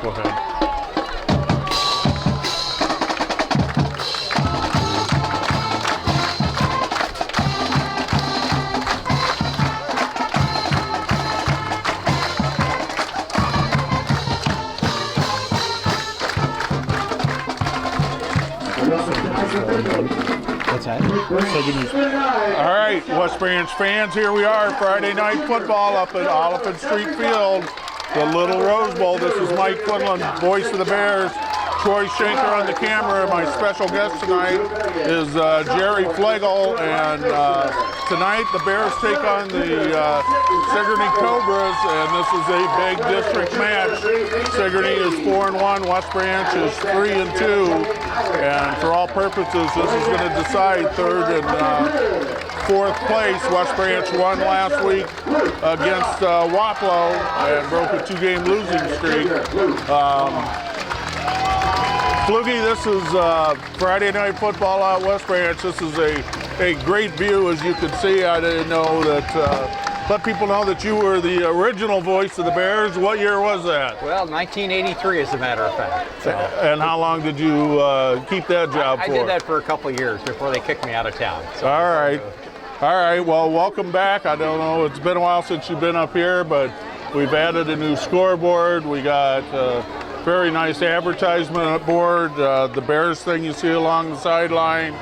Go ahead. What's that? All right, West Branch fans, here we are, Friday night football up at Oliphant Street Field, the Little Rose Bowl. This is Mike Quinlan, voice of the Bears. Troy Schenker on the camera. My special guest tonight is Jerry Flegel, and tonight the Bears take on the Sigourney-Cobras, and this is a big district match. Sigourney is 4-1, West Branch is 3-2, and for all purposes, this is going to decide third and fourth place. West Branch won last week against Wapello and broke a 2-game losing streak. Flugie, this is Friday night football out West Branch. This is a great view, as you can see. I didn't know that, let people know that you were the original voice of the Bears. What year was that? Well, 1983, as a matter of fact. So. And how long did you keep that job for? I did that for a couple of years before they kicked me out of town. So all right. All right, well, welcome back. I don't know, it's been a while since you've been up here, but we've added a new scoreboard. We got very nice advertisement board, the Bears thing you see along the sideline,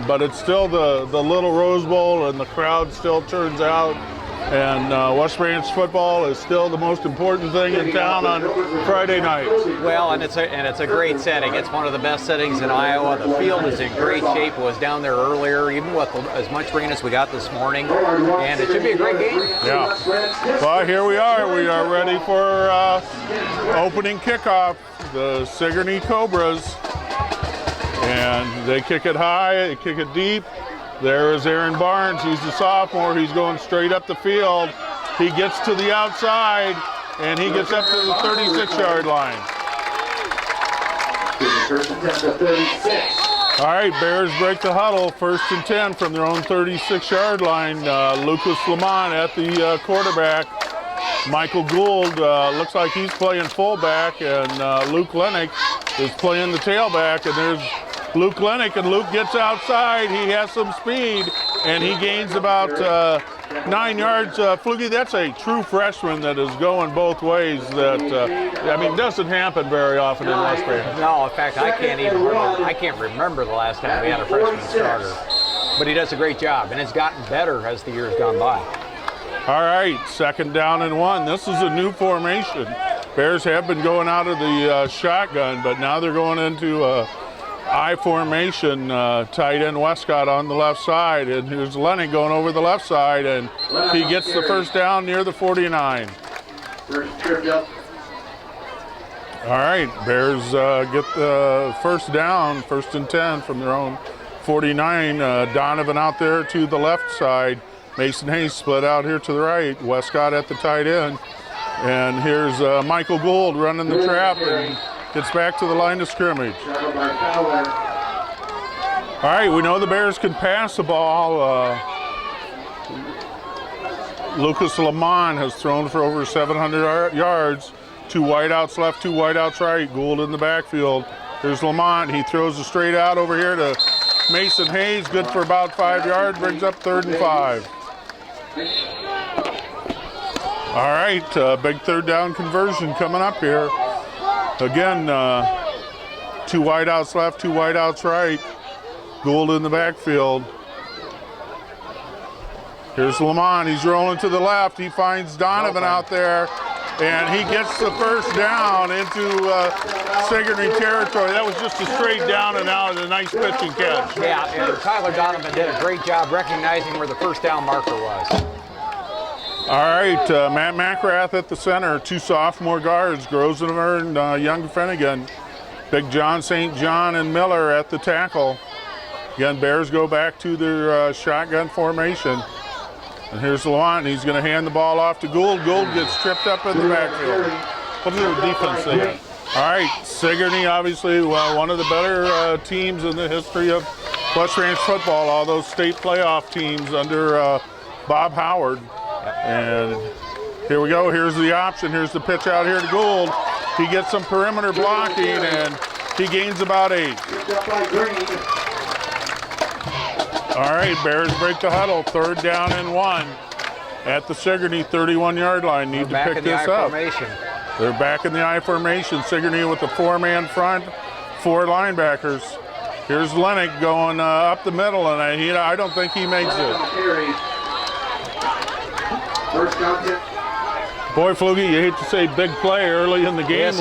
but it's still the Little Rose Bowl, and the crowd still turns out, and West Branch football is still the most important thing in town on Friday night. Well, and it's a great setting. It's one of the best settings in Iowa. The field is in great shape. It was down there earlier, even with as much rain as we got this morning, and it should be a great game. Yeah. Well, here we are. We are ready for opening kickoff. The Sigourney Cobras, and they kick it high, they kick it deep. There is Aaron Barnes. He's the sophomore. He's going straight up the field. He gets to the outside, and he gets up to the 36-yard line. All right, Bears break the huddle. 1st and 10 from their own 36-yard line. Lucas Lamont at the quarterback. Michael Gould looks like he's playing fullback, and Luke Lennick is playing the tailback, and there's Luke Lennick, and Luke gets outside. He has some speed, and he gains about 9 yards. Flugie, that's a true freshman that is going both ways. That I mean, doesn't happen very often in West Branch. No, in fact, I can't remember the last time we had a freshman starter. But he does a great job, and it's gotten better as the years gone by. All right, 2nd down and 1. This is a new formation. Bears have been going out of the shotgun, but now they're going into I formation. Tight end Westcott on the left side, and here's Lenny going over the left side, and he gets the 1st down near the 49. All right, Bears get the 1st down, 1st and 10 from their own 49. Donovan out there to the left side. Mason Hayes split out here to the right. Westcott at the tight end. And here's Michael Gould running the trap and gets back to the line of scrimmage. All right, we know the Bears can pass the ball. Lucas Lamont has thrown for over 700 yards. 2 wideouts left, 2 wideouts right. Gould in the backfield. Here's Lamont. He throws it straight out over here to Mason Hayes. Good for about 5 yards. Brings up 3rd and 5. All right, big 3rd down conversion coming up here. Again, 2 wideouts left, 2 wideouts right. Gould in the backfield. Here's Lamont. He's rolling to the left. He finds Donovan out there, and he gets the 1st down into Sigourney territory. That was just a straight down and out, and a nice pitching catch. Yeah, and Tyler Donovan did a great job recognizing where the 1st down marker was. All right, Matt McRath at the center. 2 sophomore guards, Grosvenor and Young Finnegan. Big John, St. John, and Miller at the tackle. Again, Bears go back to their shotgun formation. And here's Lamont, and he's going to hand the ball off to Gould. Gould gets tripped up in the backfield. What is their defense there? All right, Sigourney, obviously one of the better teams in the history of West Branch football. All those state playoff teams under Bob Howard. And here we go. Here's the option. Here's the pitch out here to Gould. He gets some perimeter blocking, and he gains about 8. All right, Bears break the huddle. 3rd down and 1 at the Sigourney 31-yard line. Need to pick this up. They're back in the I formation. Sigourney with the 4-man front, 4 linebackers. Here's Lennick going up the middle, and I don't think he makes it. Boy, Flugie, you hate to say big play early in the game.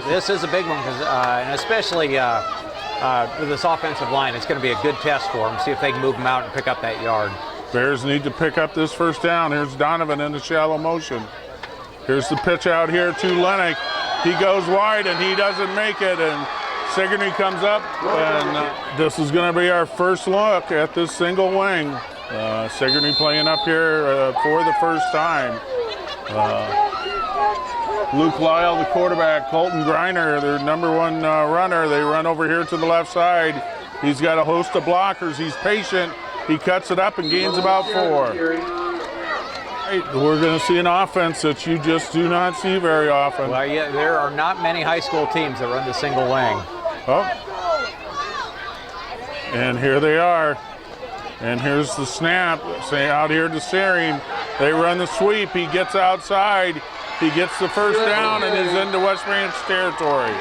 This is a big one, and especially with this offensive line, it's going to be a good test for them. See if they can move them out and pick up that yard. Bears need to pick up this 1st down. Here's Donovan in the shallow motion. Here's the pitch out here to Lennick. He goes wide, and he doesn't make it, and Sigourney comes up, and this is going to be our first look at this single wing. Sigourney playing up here for the first time. Luke Lyle, the quarterback, Colton Griner, their number 1 runner. They run over here to the left side. He's got a host of blockers. He's patient. He cuts it up and gains about 4. We're going to see an offense that you just do not see very often. Well, yeah, there are not many high school teams that run the single wing. Oh. And here they are. And here's the snap. Say out here to Searing. They run the sweep. He gets outside. He gets the 1st down and is into West Branch territory.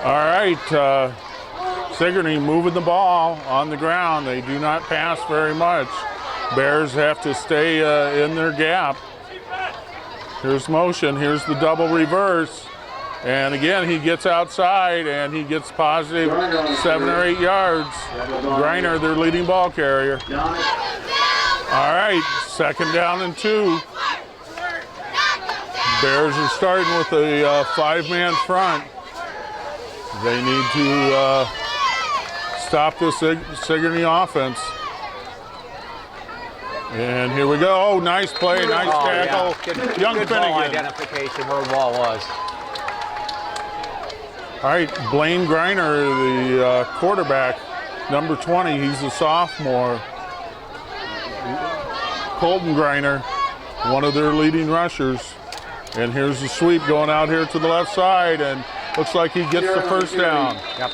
All right. Sigourney moving the ball on the ground. They do not pass very much. Bears have to stay in their gap. Here's motion. Here's the double reverse. And again, he gets outside and he gets positive 7 or 8 yards. Griner, their leading ball carrier. All right, 2nd down and 2. Bears are starting with a 5-man front. They need to stop this Sigourney offense. And here we go. Oh, nice play, nice tackle. Yeah. Young good Finnegan. Ball identification where the ball was. All right, Blaine Griner, the quarterback, number 20. He's a sophomore. Colton Griner, one of their leading rushers. And here's the sweep going out here to the left side, and looks like he gets the 1st down. Yep.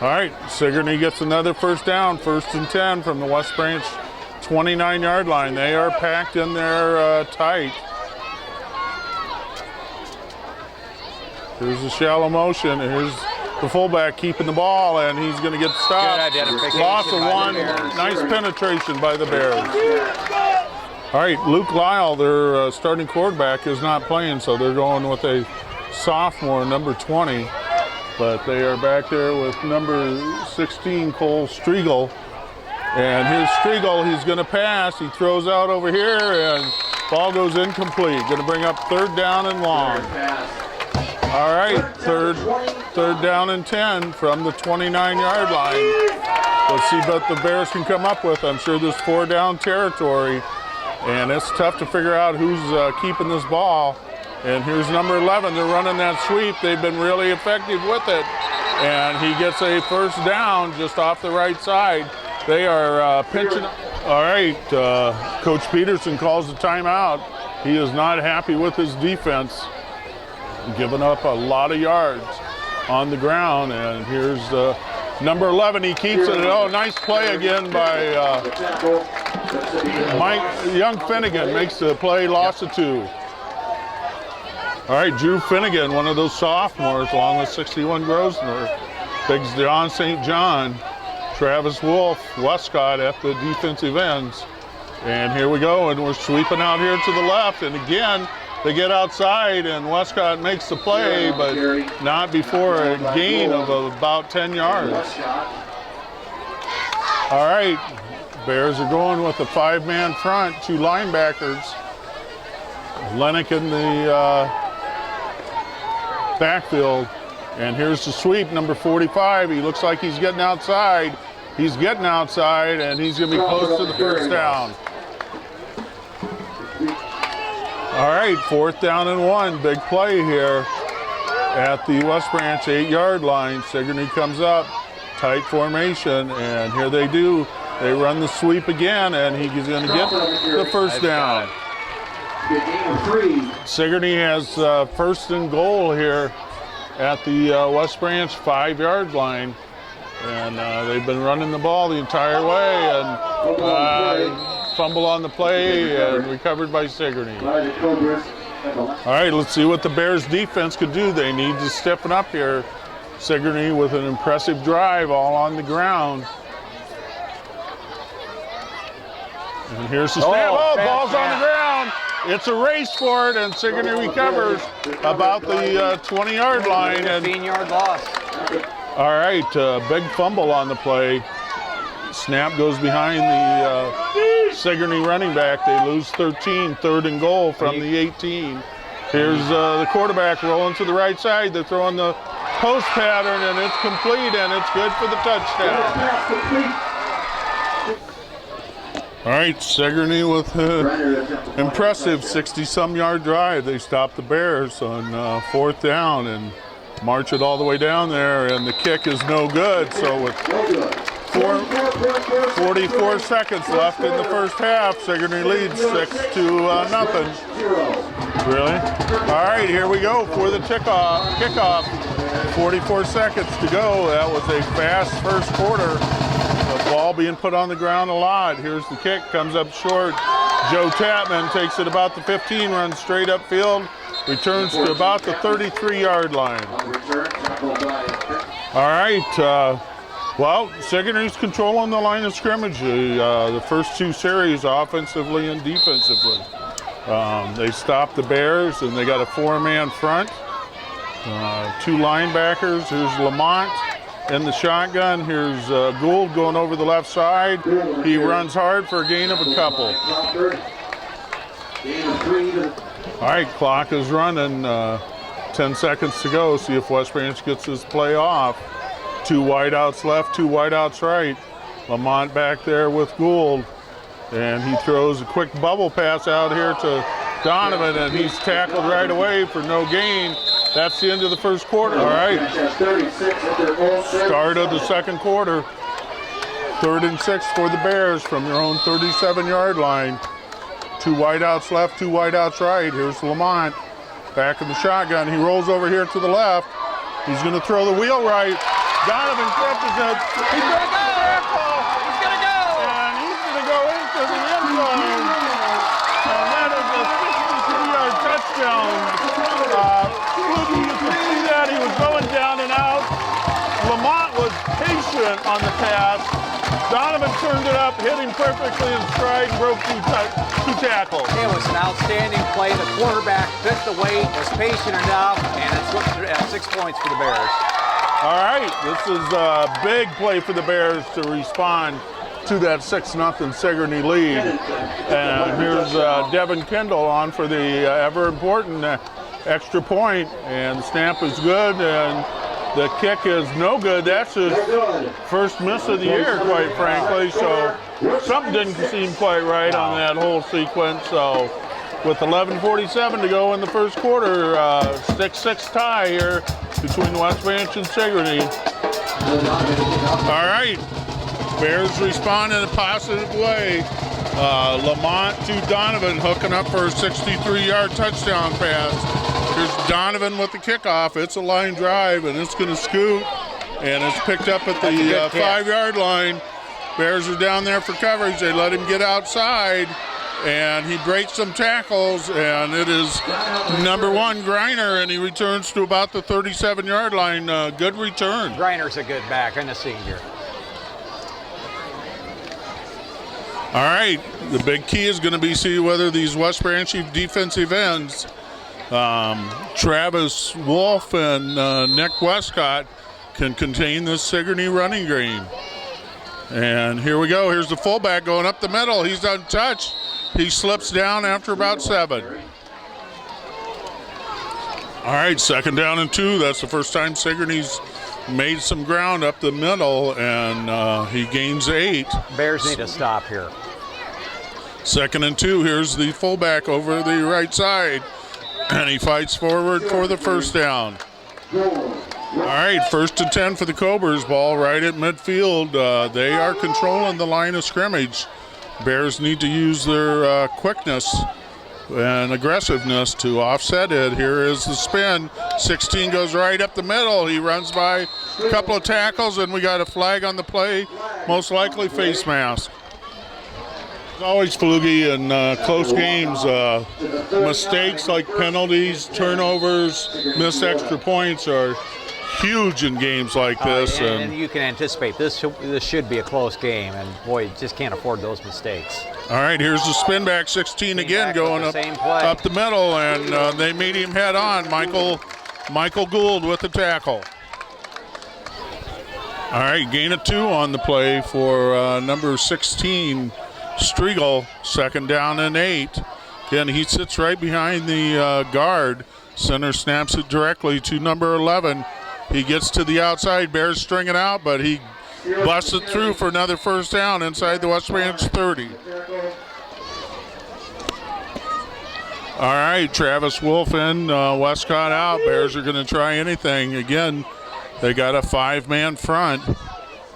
All right, Sigourney gets another 1st down, 1st and 10 from the West Branch 29-yard line. They are packed in there tight. Here's the shallow motion, and here's the fullback keeping the ball, and he's going to get stopped. Good identification. Loss of 1. Bears. Nice penetration by the Bears. All right, Luke Lyle, their starting quarterback, is not playing, so they're going with a sophomore, number 20. But they are back there with number 16, Cole Striegel. And here's Striegel. He's going to pass. He throws out over here, and ball goes incomplete. Going to bring up 3rd down and long. All right, third down and 10 from the 29-yard line. Let's see what the Bears can come up with. I'm sure there's 4 down territory, and it's tough to figure out who's keeping this ball. And here's number 11. They're running that sweep. They've been really effective with it. And he gets a 1st down just off the right side. They are pinching. All right, Coach Peterson calls the timeout. He is not happy with his defense, giving up a lot of yards on the ground. And here's number 11. He keeps it. Oh, nice play again by Young Finnegan. Makes the play, loss of 2. All right, Drew Finnegan, one of those sophomores, along with 61 Grosvenor. Big John St. John, Travis Wolf, Westcott at the defensive ends. And here we go, and we're sweeping out here to the left. And again, they get outside, and Westcott makes the play, but not before a gain of about 10 yards. All right, Bears are going with a 5-man front, 2 linebackers. Lennick in the backfield. And here's the sweep, number 45. He looks like he's getting outside. He's getting outside, and he's going to be close to the 1st down. All right, 4th down and 1. Big play here at the West Branch 8-yard line. Sigourney comes up, tight formation, and here they do They run the sweep again, and he's going to get the first down. Sigourney has first and goal here at the West Branch 5-yard line. And they've been running the ball the entire way, and fumble on the play and recovered by Sigourney. All right, let's see what the Bears defense could do. They need to stiffen up here. Sigourney with an impressive drive all on the ground. And here's the snap. Oh, ball's on the ground. It's a race for it, and Sigourney recovers about the 20-yard line. 15-yard loss. All right, big fumble on the play. Snap goes behind the Sigourney running back. They lose 13, 3rd and goal from the 18. Here's the quarterback rolling to the right side. They're throwing the post pattern, and it's complete, and it's good for the touchdown. All right, Sigourney with an impressive 60-some-yard drive. They stopped the Bears on 4th down and march it all the way down there, and the kick is no good. So with 44 seconds left in the first half, Sigourney leads 6-0. Really? All right, here we go for the kickoff. 44 seconds to go. That was a fast first quarter. The ball being put on the ground a lot. Here's the kick, comes up short. Joe Tapman takes it about the 15, runs straight upfield, returns to about the 33-yard line. All right, well, Sigourney's controlling the line of scrimmage the first 2 series, offensively and defensively. They stopped the Bears, and they got a 4-man front. 2 linebackers. Here's Lamont in the shotgun. Here's Gould going over the left side. He runs hard for a gain of a couple. All right, clock is running. 10 seconds to go. See if West Branch gets this play off. 2 wideouts left, 2 wideouts right. Lamont back there with Gould. And he throws a quick bubble pass out here to Donovan, and he's tackled right away for no gain. That's the end of the first quarter. All right. Start of the second quarter. 3rd and 6 for the Bears from their own 37-yard line. 2 wideouts left, 2 wideouts right. Here's Lamont back in the shotgun. He rolls over here to the left. He's going to throw the wheel right. Donovan catches it. He's going to go. He's going to go. And he's going to go into the end zone. And that is a 63-yard touchdown. You can see that he was going down and out. Lamont was patient on the pass. Donovan turned it up, hit him perfectly in stride, and broke 2 tackles. It was an outstanding play. The quarterback took the weight, was patient enough, and it's 6 points for the Bears. All right, this is a big play for the Bears to respond to that 6-0 Sigourney lead. And here's Devin Kendall on for the ever-important extra point, and the snap is good, and the kick is no good. That's his first miss of the year, quite frankly, so something didn't seem quite right on that whole sequence. So with 11:47 to go in the first quarter, 6-6 tie here between West Branch and Sigourney. All right, Bears respond in a positive way. Lamont to Donovan, hooking up for a 63-yard touchdown pass. Here's Donovan with the kickoff. It's a line drive, and it's going to scoot, and it's picked up at the 5-yard line. Bears are down there for coverage. They let him get outside, and he breaks some tackles, and it is number 1, Greiner, and he returns to about the 37-yard line. Good return. Greiner's a good back and a senior. All right, the big key is going to be see whether these West Branch defensive ends, Travis Wolf and Nick Westcott, can contain this Sigourney running game. And here we go. Here's the fullback going up the middle. He's untouched. He slips down after about 7. All right, 2nd down and 2. That's the first time Sigourney's made some ground up the middle, and he gains 8. Bears need to stop here. 2nd and 2. Here's the fullback over the right side, and he fights forward for the first down. All right, 1st and 10 for the Cobras. Ball right at midfield. They are controlling the line of scrimmage. Bears need to use their quickness and aggressiveness to offset it. Here is the spin. 16 goes right up the middle. He runs by a couple of tackles, and we got a flag on the play, most likely face mask. It's always fluky in close games. Mistakes like penalties, turnovers, missed extra points are huge in games like this. And you can anticipate this should be a close game, and boy, you just can't afford those mistakes. All right, here's the spin back. 16 again going up the middle, and they meet him head on. Michael Gould with the tackle. All right, gain of 2 on the play for number 16, Striegel. 2nd down and 8. Again, he sits right behind the guard. Center snaps it directly to number 11. He gets to the outside. Bears string it out, but he busts it through for another 1st down inside the West Branch 30. All right, Travis Wolf in, Westcott out. Bears are going to try anything. Again, they got a 5-man front.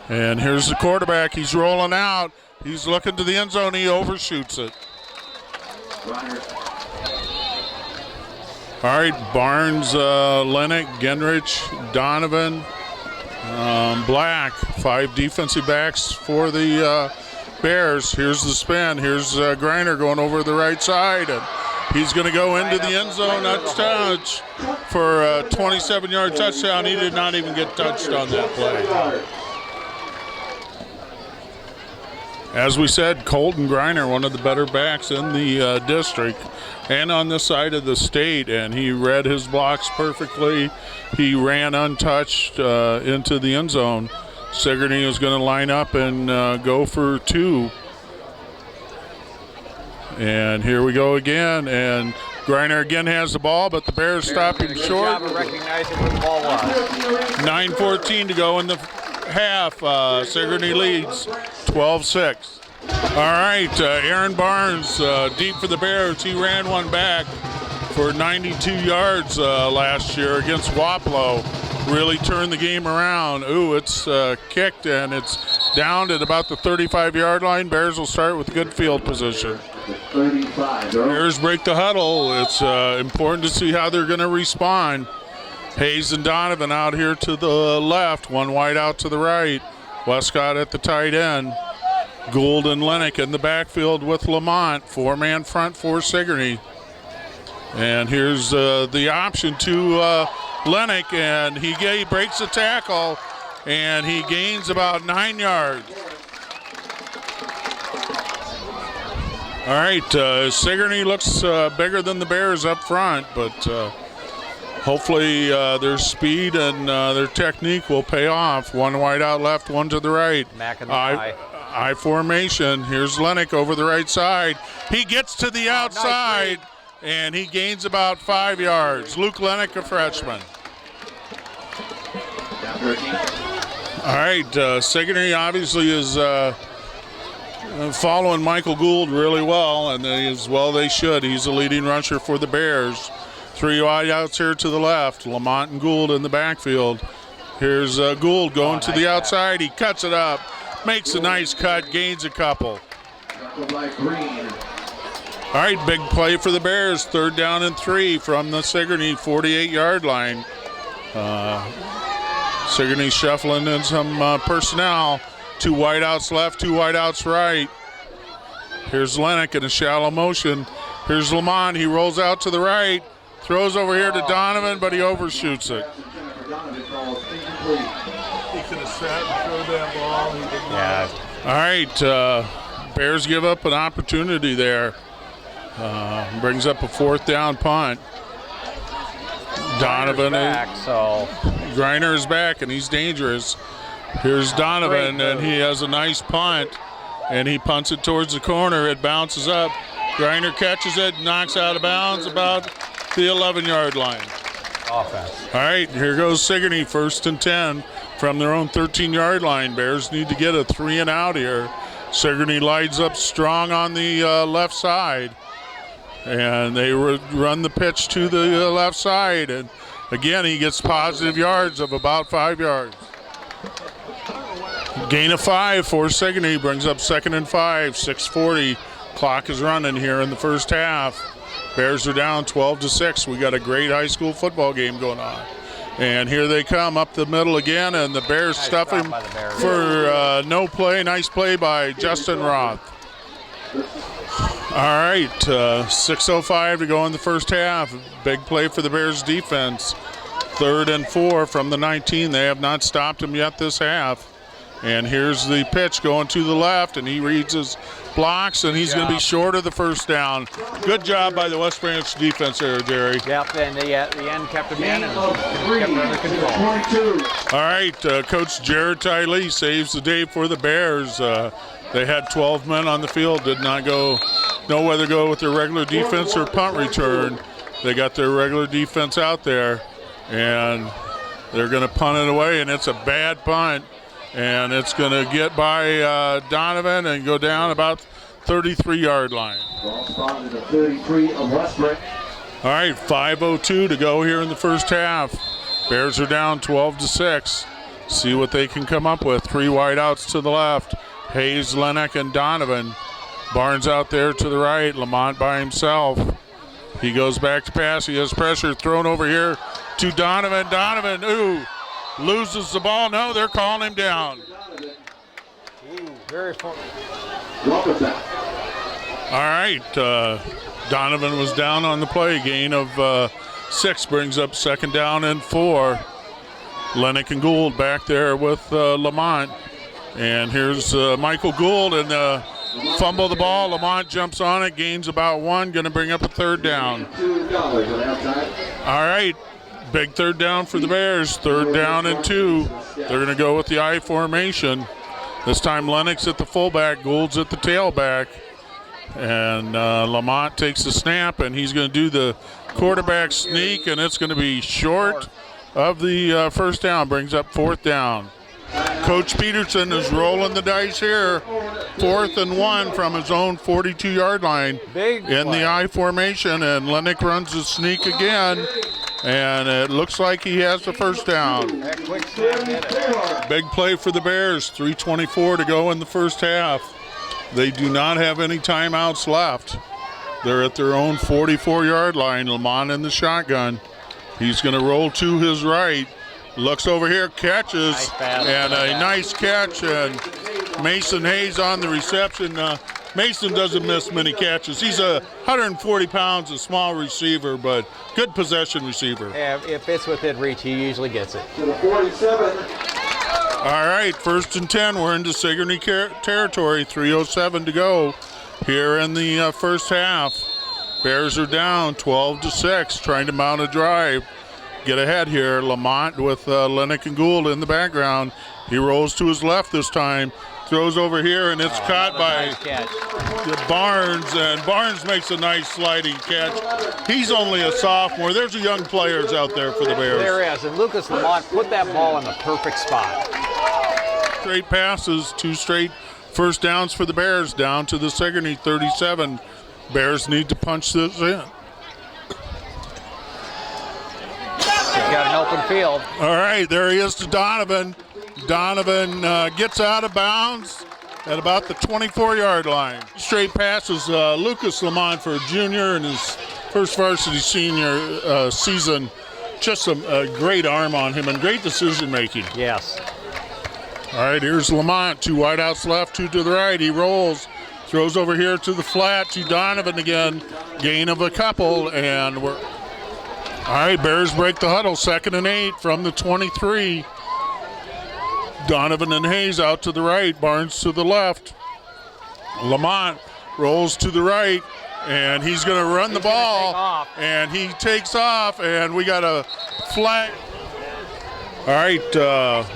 And here's the quarterback. He's rolling out. He's looking to the end zone. He overshoots it. All right, Barnes, Lennox, Genrich, Donovan, Black. 5 defensive backs for the Bears. Here's the spin. Here's Greiner going over the right side. And he's going to go into the end zone, touch for a 27-yard touchdown. He did not even get touched on that play. As we said, Colton Greiner, one of the better backs in the district and on this side of the state, and he read his blocks perfectly. He ran untouched into the end zone. Sigourney is going to line up and go for 2. And here we go again, and Greiner again has the ball, but the Bears stop him short. Good job of recognizing where the ball was. 9:14 to go in the half. Sigourney leads 12-6. All right, Aaron Barnes deep for the Bears. He ran one back for 92 yards last year against Wapello. Really turned the game around. Ooh, it's kicked, and it's down at about the 35-yard line. Bears will start with good field position. Bears break the huddle. It's important to see how they're going to respond. Hayes and Donovan out here to the left, one wide out to the right. Westcott at the tight end. Gould and Lennox in the backfield with Lamont. 4-man front for Sigourney. And here's the option to Lennox, and he breaks the tackle, and he gains about 9 yards. All right, Sigourney looks bigger than the Bears up front, but hopefully their speed and their technique will pay off. One wide out left, one to the right. Back in the I formation. Here's Lennox over the right side. He gets to the outside, and he gains about 5 yards. Luke Lennox, a freshman. All right, Sigourney obviously is following Michael Gould really well, and as well they should. He's a leading rusher for the Bears. 3 wide outs here to the left. Lamont and Gould in the backfield. Here's Gould going to the outside. He cuts it up, makes a nice cut, gains a couple. All right, big play for the Bears. 3rd down and 3 from the Sigourney 48-yard line. Sigourney shuffling in some personnel. 2 wideouts left, 2 wideouts right. Here's Lennox in a shallow motion. Here's Lamont. He rolls out to the right. Throws over here to Donovan, but he overshoots it. He could have sat and thrown that ball. He did not. All right, Bears give up an opportunity there. Brings up a 4th down punt. Donovan Greiner is back, and he's dangerous. Here's Donovan, and he has a nice punt, and he punts it towards the corner. It bounces up. Greiner catches it, knocks out of bounds about the 11-yard line. Offense. All right, here goes Sigourney, 1st and 10 from their own 13-yard line. Bears need to get a 3 and out here. Sigourney lines up strong on the left side, and they run the pitch to the left side, and Again, he gets positive yards of about 5 yards. Gain of 5 for Sigourney, brings up 2nd and 5, 6:40. Clock is running here in the first half. Bears are down 12-6. We got a great high school football game going on. And here they come up the middle again, and the Bears stuff him for no play. Nice play by Justin Roth. All right, 6:05 to go in the first half. Big play for the Bears defense. 3rd and 4 from the 19. They have not stopped him yet this half. And here's the pitch going to the left, and he reads his blocks, and he's going to be short of the first down. Good job by the West Branch defense there, Jerry. Yep, and the end kept him in and kept him under control. All right, Coach Jared Tiley saves the day for the Bears. They had 12 men on the field, did not know whether to go with their regular defense or punt return. They got their regular defense out there, and they're going to punt it away, and it's a bad punt. And it's going to get by Donovan and go down about 33-yard line. All right, 5:02 to go here in the first half. Bears are down 12-6. See what they can come up with. 3 wideouts to the left. Hayes, Lennox, and Donovan. Barnes out there to the right. Lamont by himself. He goes back to pass. He has pressure thrown over here to Donovan. Donovan, loses the ball. No, they're calling him down. Very fun. All right, Donovan was down on the play. Gain of 6 brings up 2nd down and 4. Lennox and Gould back there with Lamont. And here's Michael Gould, and fumble the ball. Lamont jumps on it, gains about 1, going to bring up a 3rd down. All right. Big 3rd down for the Bears. 3rd down and 2. They're going to go with the I formation. This time Lennox at the fullback, Gould's at the tailback. And Lamont takes the snap, and he's going to do the quarterback sneak, and it's going to be short of the first down. Brings up 4th down. Coach Peterson is rolling the dice here. 4th and 1 from his own 42-yard line in the I formation, and Lennox runs the sneak again. And it looks like he has the first down. Big play for the Bears. 3:24 to go in the first half. They do not have any timeouts left. They're at their own 44-yard line. Lamont in the shotgun. He's going to roll to his right. Looks over here, catches, and a nice catch. And Mason Hayes on the reception. Mason doesn't miss many catches. He's 140 pounds, a small receiver, but good possession receiver. Yeah, if it's within reach, he usually gets it. To the 47. All right, 1st and 10. We're into Sigourney territory. 3:07 to go here in the first half. Bears are down 12-6, trying to mount a drive. Get ahead here. Lamont with Lennox and Gould in the background. He rolls to his left this time. Throws over here, and it's caught by Barnes, and Barnes makes a nice sliding catch. He's only a sophomore. There's young players out there for the Bears. There is, and Lucas Lamont put that ball in the perfect spot. Straight passes, 2 straight first downs for the Bears, down to the Sigourney 37. Bears need to punch this in. He's got an open field. All right, there he is to Donovan. Donovan gets out of bounds at about the 24-yard line. Straight passes. Lucas Lamont for a junior in his first varsity senior season. Just a great arm on him and great decision making. Yes. All right, here's Lamont. 2 wideouts left, 2 to the right. He rolls, throws over here to the flat to Donovan again. Gain of a couple, and we're all right. Bears break the huddle. 2nd and 8 from the 23. Donovan and Hayes out to the right, Barnes to the left. Lamont rolls to the right, and he's going to run the ball, and he takes off, and we got a flag. All right,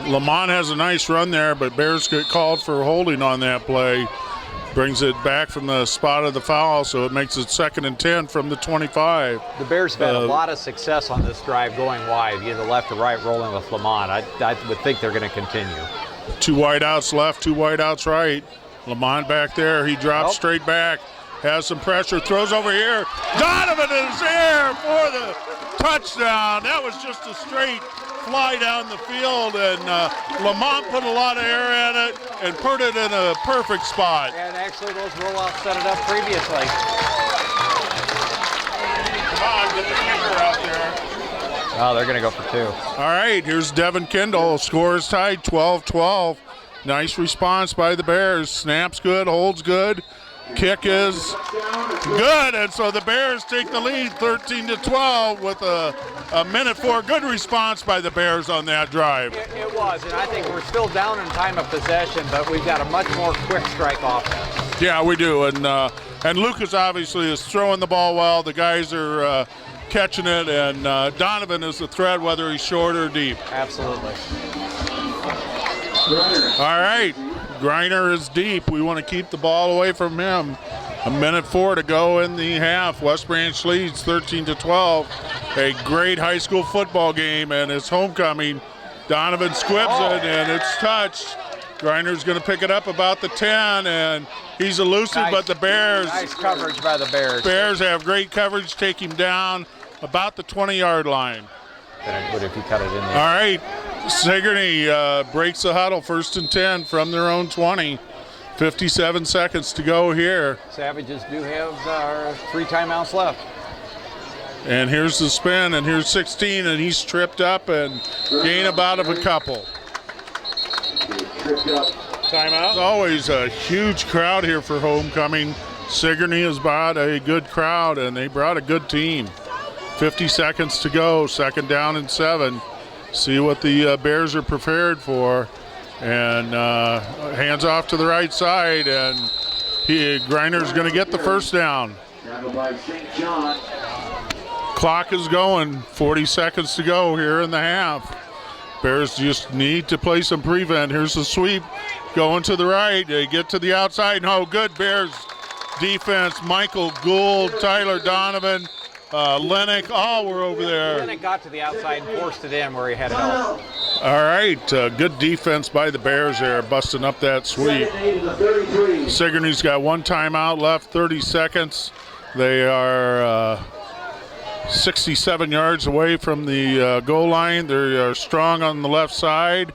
Lamont has a nice run there, but Bears get called for holding on that play. Brings it back from the spot of the foul, so it makes it 2nd and 10 from the 25. The Bears have had a lot of success on this drive going wide, either left or right, rolling with Lamont. I would think they're going to continue. 2 wideouts left, 2 wideouts right. Lamont back there, he drops straight back. has some pressure, throws over here. Donovan is there for the touchdown. That was just a straight fly down the field, and Lamont put a lot of air at it and put it in a perfect spot. And actually those rollouts set it up previously. Come on, get the kicker out there. Oh, they're going to go for 2. All right, here's Devin Kendall. Score is tied 12-12. Nice response by the Bears. Snaps good, holds good. Kick is good, and so the Bears take the lead 13-12 with a minute 4. Good response by the Bears on that drive. It was, and I think we're still down in time of possession, but we've got a much more quick strike offense. Yeah, we do, and Lucas obviously is throwing the ball well. The guys are catching it, and Donovan is the threat, whether he's short or deep. Absolutely. All right, Griner is deep. We want to keep the ball away from him. A minute 4 to go in the half. West Branch leads 13-12. A great high school football game, and it's homecoming. Donovan squibs it, and it's touched. Griner's going to pick it up about the 10, and he's elusive, but the Bears. Nice coverage by the Bears. Bears have great coverage, take him down about the 20-yard line. What if you cut it in there? All right, Sigourney breaks the huddle, 1st and 10 from their own 20. 57 seconds to go here. Savages do have 3 timeouts left. And here's the spin, and here's 16, and he's tripped up and gain about of a couple. Timeout. There's always a huge crowd here for homecoming. Sigourney has brought a good crowd, and they brought a good team. 50 seconds to go, 2nd down and 7. See what the Bears are prepared for. And hands off to the right side, and Griner's going to get the 1st down. Clock is going, 40 seconds to go here in the half. Bears just need to play some prevent. Here's the sweep going to the right. They get to the outside. No, good Bears defense. Michael Gould, Tyler Donovan, Lennox, all were over there. Lennox got to the outside and forced it in where he had it out. All right, good defense by the Bears there, busting up that sweep. Sigourney's got 1 timeout left, 30 seconds. They are 67 yards away from the goal line. They are strong on the left side,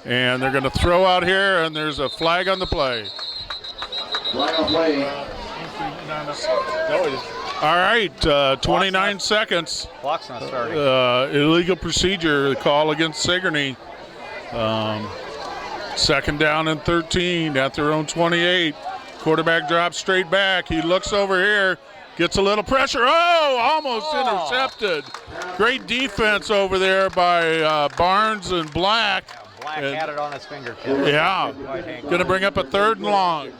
and they're going to throw out here, and there's a flag on the play. Flag on play. All right, 29 seconds. Clock's not starting. Illegal procedure call against Sigourney. 2nd down and 13 at their own 28. Quarterback drops straight back. He looks over here, gets a little pressure. Oh, almost intercepted. Great defense over there by Barnes and Black. Black had it on his fingertip. Yeah, going to bring up a 3rd and long.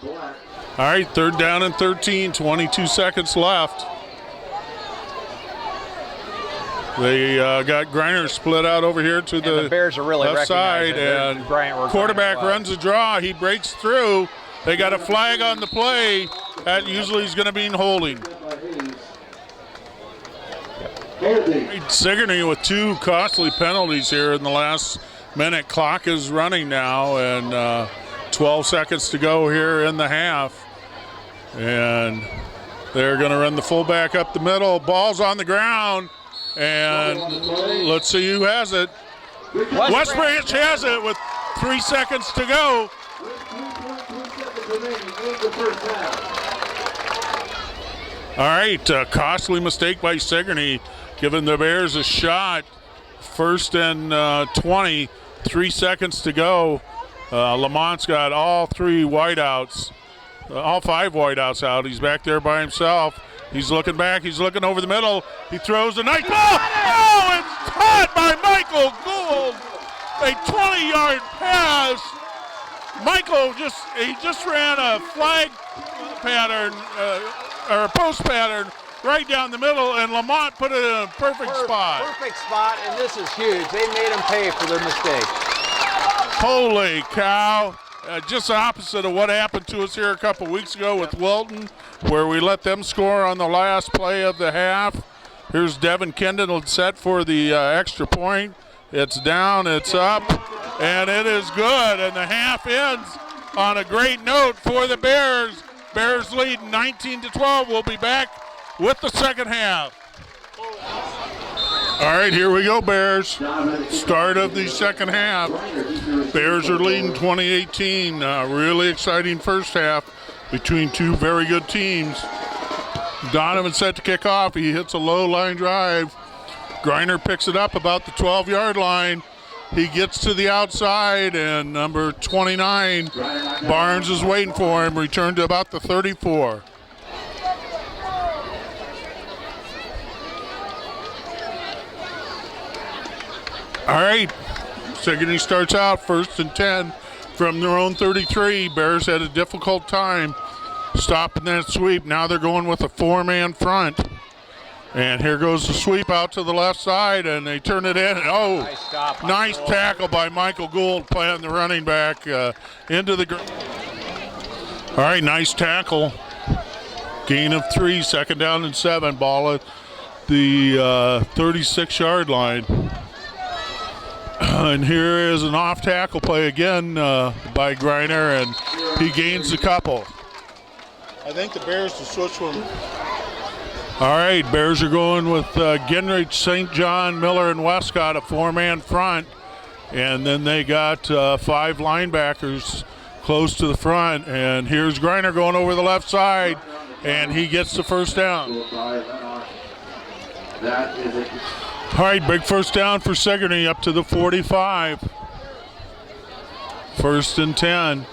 All right, 3rd down and 13, 22 seconds left. They got Griner split out over here to the Bears are really left side, and quarterback runs a draw. He breaks through. They got a flag on the play. That usually is going to mean holding. Sigourney with 2 costly penalties here in the last minute. Clock is running now, and 12 seconds to go here in the half. And they're going to run the fullback up the middle. Ball's on the ground, and let's see who has it. West Branch has it with 3 seconds to go. All right, costly mistake by Sigourney, giving the Bears a shot. 1st and 20, 3 seconds to go. Lamont's got all 3 wideouts. All 5 wideouts out. He's back there by himself. He's looking back. He's looking over the middle. He throws a nice ball. Oh, it's caught by Michael Gould. A 20-yard pass. Michael just ran a flag pattern or a post pattern right down the middle, and Lamont put it in a perfect spot. Perfect spot, and this is huge. They made him pay for their mistake. Holy cow. Just the opposite of what happened to us here a couple weeks ago with Wilton, where we let them score on the last play of the half. Here's Devin Kendall set for the extra point. It's down, it's up, and it is good. And the half ends on a great note for the Bears. Bears lead 19-12. We'll be back with the second half. All right, here we go, Bears. Start of the second half. Bears are leading 2018. Really exciting first half between two very good teams. Donovan set to kick off. He hits a low line drive. Griner picks it up about the 12-yard line. He gets to the outside, and number 29, Barnes, is waiting for him. Returned to about the 34. All right, Sigourney starts out 1st and 10 from their own 33. Bears had a difficult time stopping that sweep. Now they're going with a 4-man front. And here goes the sweep out to the left side, and they turn it in. Oh, nice tackle by Michael Gould, playing the running back into the ground. All right, nice tackle. Gain of 3, 2nd down and 7. Ball at the 36-yard line. And here is an off tackle play again by Griner, and he gains a couple. I think the Bears will switch from. All right, Bears are going with Gingrich, St. John, Miller, and Westcott, a 4-man front. And then they got 5 linebackers close to the front. And here's Griner going over the left side, and he gets the first down. All right, big first down for Sigourney up to the 45. 1st and 10.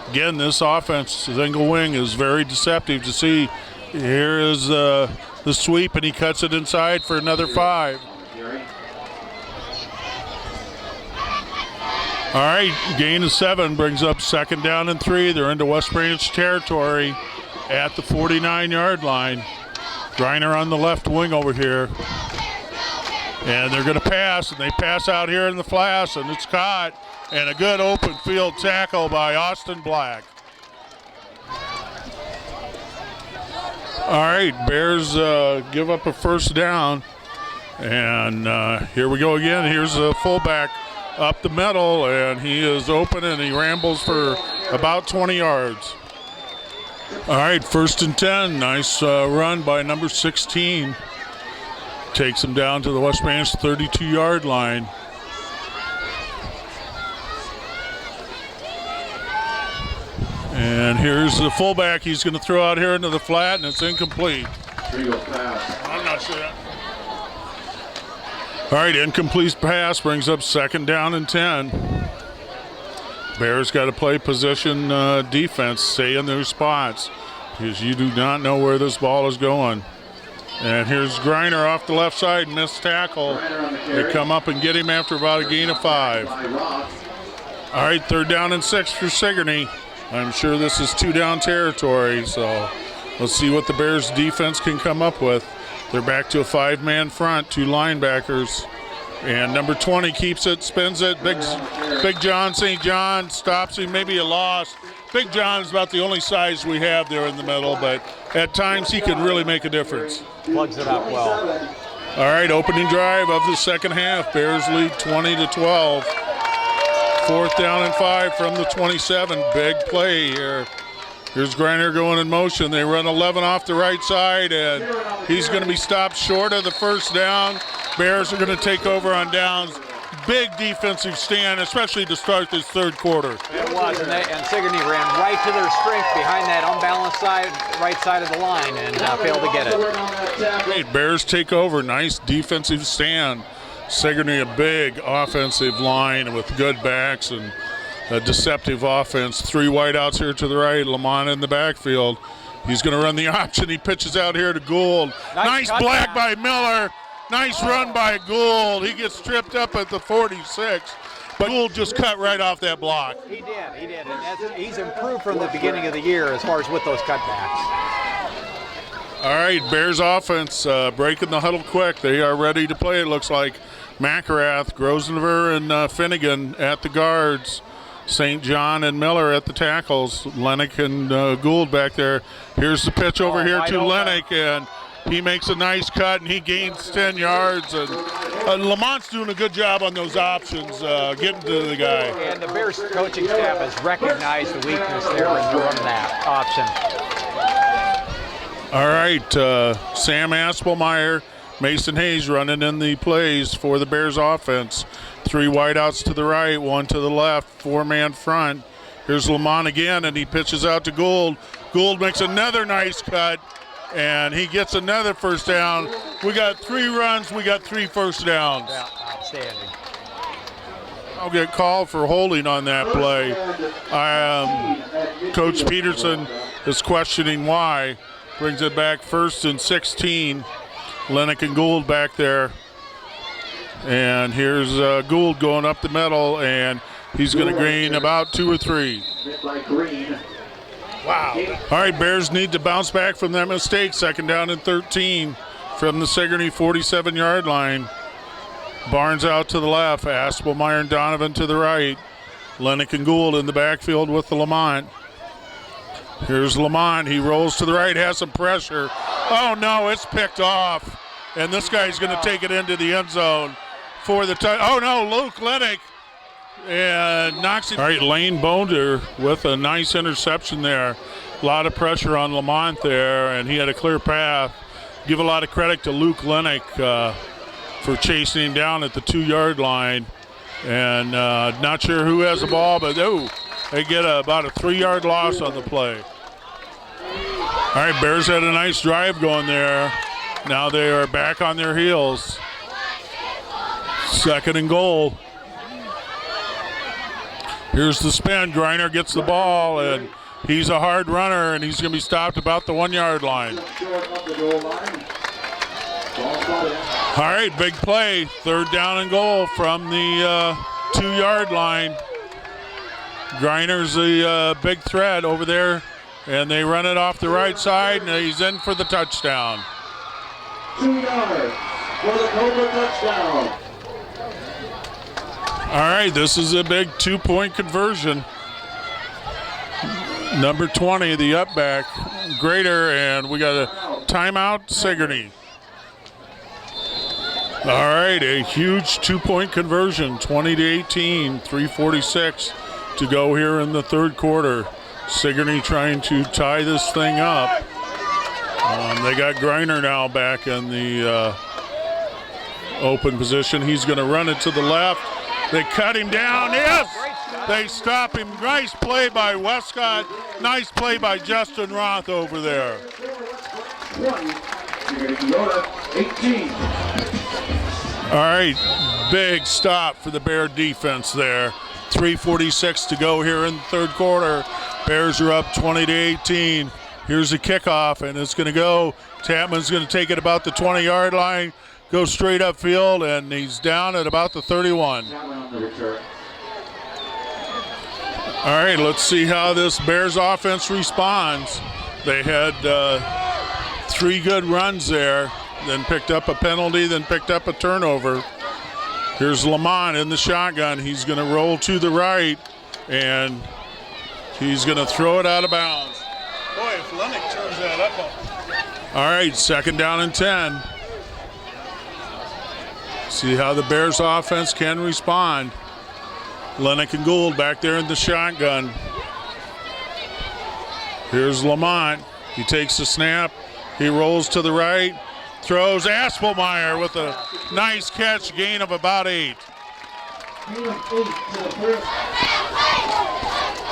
Again, this offense, single wing, is very deceptive to see. Here is the sweep, and he cuts it inside for another 5. All right, gain of 7 brings up 2nd down and 3. They're into West Branch territory at the 49-yard line. Griner on the left wing over here. And they're going to pass, and they pass out here in the flats, and it's caught. And a good open field tackle by Austin Black. All right, Bears give up a first down. And here we go again. Here's a fullback up the middle, and he is open, and he rambles for about 20 yards. All right, 1st and 10. Nice run by number 16. Takes him down to the West Branch 32-yard line. And here's the fullback. He's going to throw out here into the flat, and it's incomplete. I'm not sure. All right, incomplete pass brings up 2nd down and 10. Bears got to play position defense, stay in their spots, because you do not know where this ball is going. And here's Griner off the left side, missed tackle. They come up and get him after about a gain of 5. All right, 3rd down and 6 for Sigourney. I'm sure this is 2-down territory, so let's see what the Bears defense can come up with. They're back to a 5-man front, 2 linebackers. And number 20 keeps it, spins it. Big John St. John stops him, maybe a loss. Big John is about the only size we have there in the middle, but at times he can really make a difference. Plugs it up well. All right, opening drive of the second half. Bears lead 20-12. 4th down and 5 from the 27. Big play here. Here's Griner going in motion. They run 11 off the right side, and he's going to be stopped short of the first down. Bears are going to take over on downs. Big defensive stand, especially to start this 3rd quarter. It was, and Sigourney ran right to their strength behind that unbalanced side, right side of the line, and failed to get it. Great, Bears take over. Nice defensive stand. Sigourney, a big offensive line with good backs and a deceptive offense. 3 wideouts here to the right. Lamont in the backfield. He's going to run the option. He pitches out here to Gould. Nice block by Miller. Nice run by Gould. He gets tripped up at the 46. But Gould just cut right off that block. He did. And he's improved from the beginning of the year as far as with those cutbacks. All right, Bears offense breaking the huddle quick. They are ready to play, it looks like. McElrath, Grosvenor, and Finnegan at the guards. St. John and Miller at the tackles. Lennox and Gould back there. Here's the pitch over here to Lennox, and he makes a nice cut, and he gains 10 yards. And Lamont's doing a good job on those options, getting to the guy. And the Bears coaching staff has recognized the weakness there in running that option. All right, Sam Aspelmeyer, Mason Hayes running in the plays for the Bears offense. 3 wideouts to the right, 1 to the left, 4-man front. Here's Lamont again, and he pitches out to Gould. Gould makes another nice cut, and he gets another first down. We got 3 runs, we got 3 first downs. Yeah, outstanding. I'll get called for holding on that play. Coach Peterson is questioning why. Brings it back 1st and 16. Lennox and Gould back there. And here's Gould going up the middle, and he's going to gain about 2 or 3. Wow. All right, Bears need to bounce back from that mistake. 2nd down and 13 from the Sigourney 47-yard line. Barnes out to the left. Aspelmeyer and Donovan to the right. Lennox and Gould in the backfield with the Lamont. Here's Lamont. He rolls to the right, has some pressure. Oh, no, it's picked off. And this guy's going to take it into the end zone for the oh, no, Luke Lennox. And knocks it. All right, Lane Bonder with a nice interception there. A lot of pressure on Lamont there, and he had a clear path. Give a lot of credit to Luke Lennox for chasing him down at the 2-yard line. And not sure who has the ball, but they get about a 3-yard loss on the play. All right, Bears had a nice drive going there. Now they are back on their heels. 2nd and goal. Here's the spin. Griner gets the ball, and he's a hard runner, and he's going to be stopped about the 1-yard line. All right, big play. 3rd down and goal from the 2-yard line. Griner's the big threat over there, and they run it off the right side, and he's in for the touchdown. 2 yards for the Cobra touchdown. All right, this is a big 2-point conversion. Number 20, the up back, Grader, and we got a timeout, Sigourney. All right, a huge 2-point conversion, 20-18, 3:46 to go here in the 3rd quarter. Sigourney trying to tie this thing up. They got Griner now back in the open position. He's going to run it to the left. They cut him down. Yes! They stop him. Nice play by Westcott. Nice play by Justin Roth over there. 18. All right, big stop for the Bear defense there. 3:46 to go here in the 3rd quarter. Bears are up 20-18. Here's a kickoff, and it's going to go. Tapman's going to take it about the 20-yard line, go straight upfield, and he's down at about the 31. All right, let's see how this Bears offense responds. They had 3 good runs there, then picked up a penalty, then picked up a turnover. Here's Lamont in the shotgun. He's going to roll to the right, and he's going to throw it out of bounds. Boy, if Lennox turns that up. All right, 2nd down and 10. See how the Bears offense can respond. Lennox and Gould back there in the shotgun. Here's Lamont. He takes the snap. He rolls to the right. Throws. Aspelmeyer with a nice catch, gain of about 8.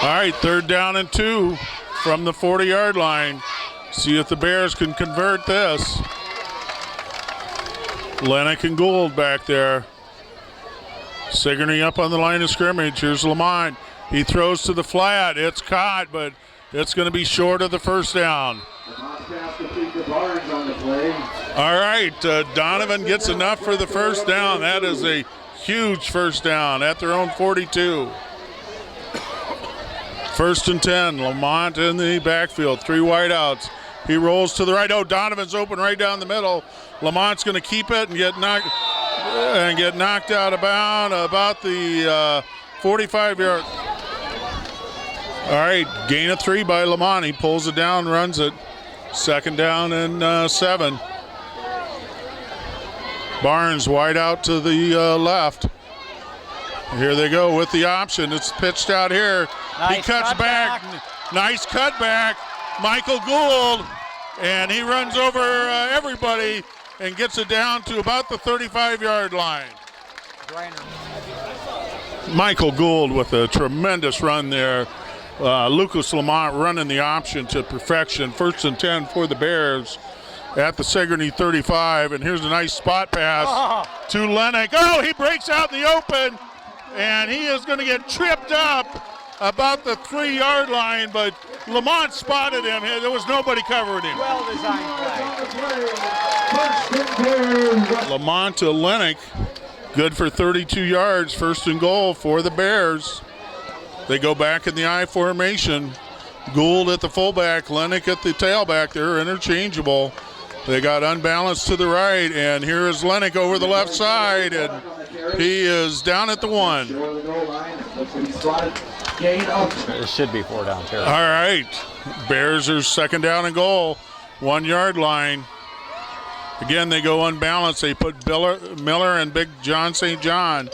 All right, 3rd down and 2 from the 40-yard line. See if the Bears can convert this. Lennox and Gould back there. Sigourney up on the line of scrimmage. Here's Lamont. He throws to the flat. It's caught, but it's going to be short of the first down. All right, Donovan gets enough for the first down. That is a huge first down at their own 42. 1st and 10, Lamont in the backfield, 3 wideouts. He rolls to the right. Oh, Donovan's open right down the middle. Lamont's going to keep it and get knocked out of bounds about the 45-yard. All right, gain of 3 by Lamont. He pulls it down, runs it. 2nd down and 7. Barnes wide out to the left. Here they go with the option. It's pitched out here. Nice he cuts back. Nice cutback. Michael Gould and he runs over everybody and gets it down to about the 35-yard line. Michael Gould with a tremendous run there. Lucas Lamont running the option to perfection. 1st and 10 for the Bears at the Sigourney 35. And here's a nice spot pass to Lennox. Oh, he breaks out in the open, and he is going to get tripped up about the 3-yard line, but Lamont spotted him. There was nobody covering him. Well-designed play. Lamont to Lennox. Good for 32 yards. 1st and goal for the Bears. They go back in the I formation. Gould at the fullback, Lennox at the tailback. They're interchangeable. They got unbalanced to the right, and here is Lennox over the left side, and he is down at the 1. It should be 4 down territory. All right. Bears are 2nd down and goal. 1-yard line. Again, they go unbalanced. They put Miller and Big John St. John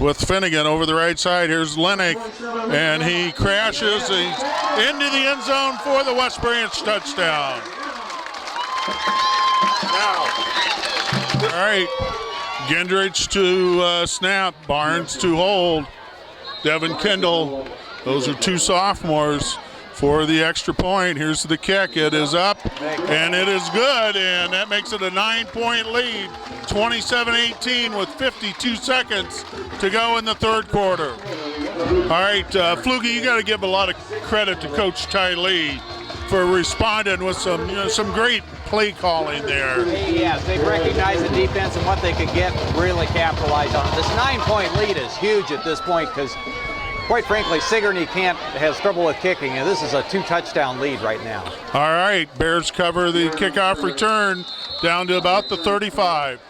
with Finnegan over the right side. Here's Lennox, and he crashes. He's into the end zone for the West Branch touchdown. All right. Gendrich to snap. Barnes to hold. Devin Kendall. Those are 2 sophomores for the extra point. Here's the kick. It is up, and it is good, and that makes it a 9-point lead. 27-18 with 52 seconds to go in the 3rd quarter. All right, Flugie, you got to give a lot of credit to Coach Ty Lee for responding with some great play calling there. Yes, they've recognized the defense and what they could get, really capitalize on it. This 9-point lead is huge at this point because, quite frankly, Sigourney has trouble with kicking, and this is a 2-touchdown lead right now. All right, Bears cover the kickoff return down to about the 35.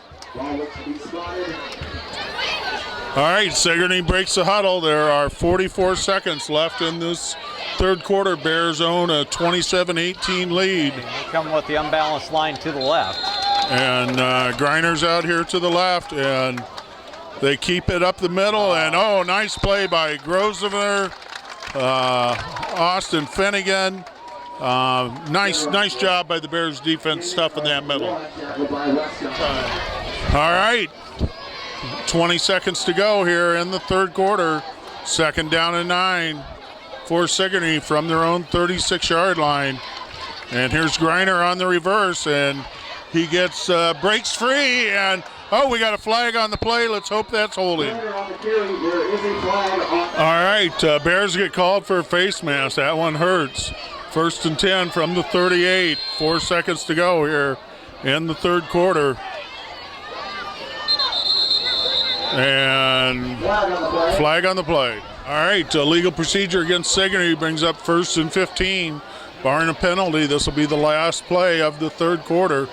All right, Sigourney breaks the huddle. There are 44 seconds left in this 3rd quarter. Bears own a 27-18 lead. They come with the unbalanced line to the left. And Griner's out here to the left, and they keep it up the middle. And, oh, nice play by Grosvenor, Austin Finnegan. Nice job by the Bears defense stuffing that middle. All right. 20 seconds to go here in the 3rd quarter. 2nd down and 9 for Sigourney from their own 36-yard line. And here's Griner on the reverse, and he breaks free, and we got a flag on the play. Let's hope that's holding. All right, Bears get called for a face mask. That one hurts. 1st and 10 from the 38. 4 seconds to go here in the 3rd quarter. And flag on the play. All right, legal procedure against Sigourney brings up 1st and 15. Barring a penalty, this will be the last play of the 3rd quarter.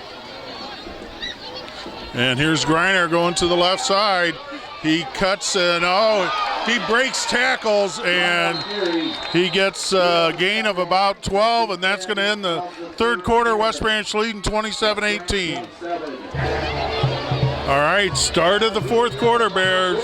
And here's Griner going to the left side. He cuts and, he breaks tackles, and he gets a gain of about 12, and that's going to end the 3rd quarter. West Branch leading 27-18. All right, start of the 4th quarter, Bears.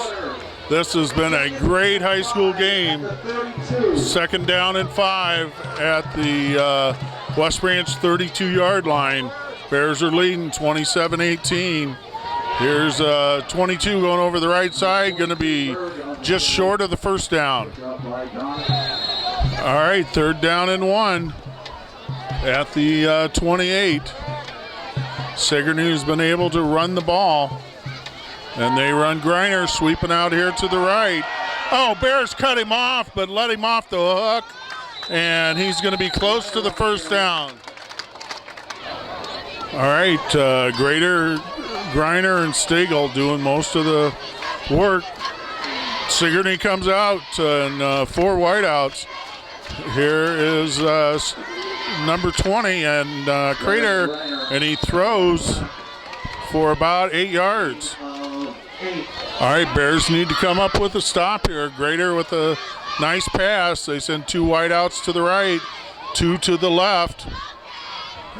This has been a great high school game. 2nd down and 5 at the West Branch 32-yard line. Bears are leading 27-18. Here's 22 going over the right side, going to be just short of the 1st down. All right, 3rd down and 1 at the 28. Sigourney's been able to run the ball, and they run Griner sweeping out here to the right. Oh, Bears cut him off, but let him off the hook, and he's going to be close to the 1st down. All right, Griner and Stegall doing most of the work. Sigourney comes out and 4 wideouts. Here is number 20 and Crater, and he throws for about 8 yards. All right, Bears need to come up with a stop here. Grader with a nice pass. They send 2 wideouts to the right, 2 to the left.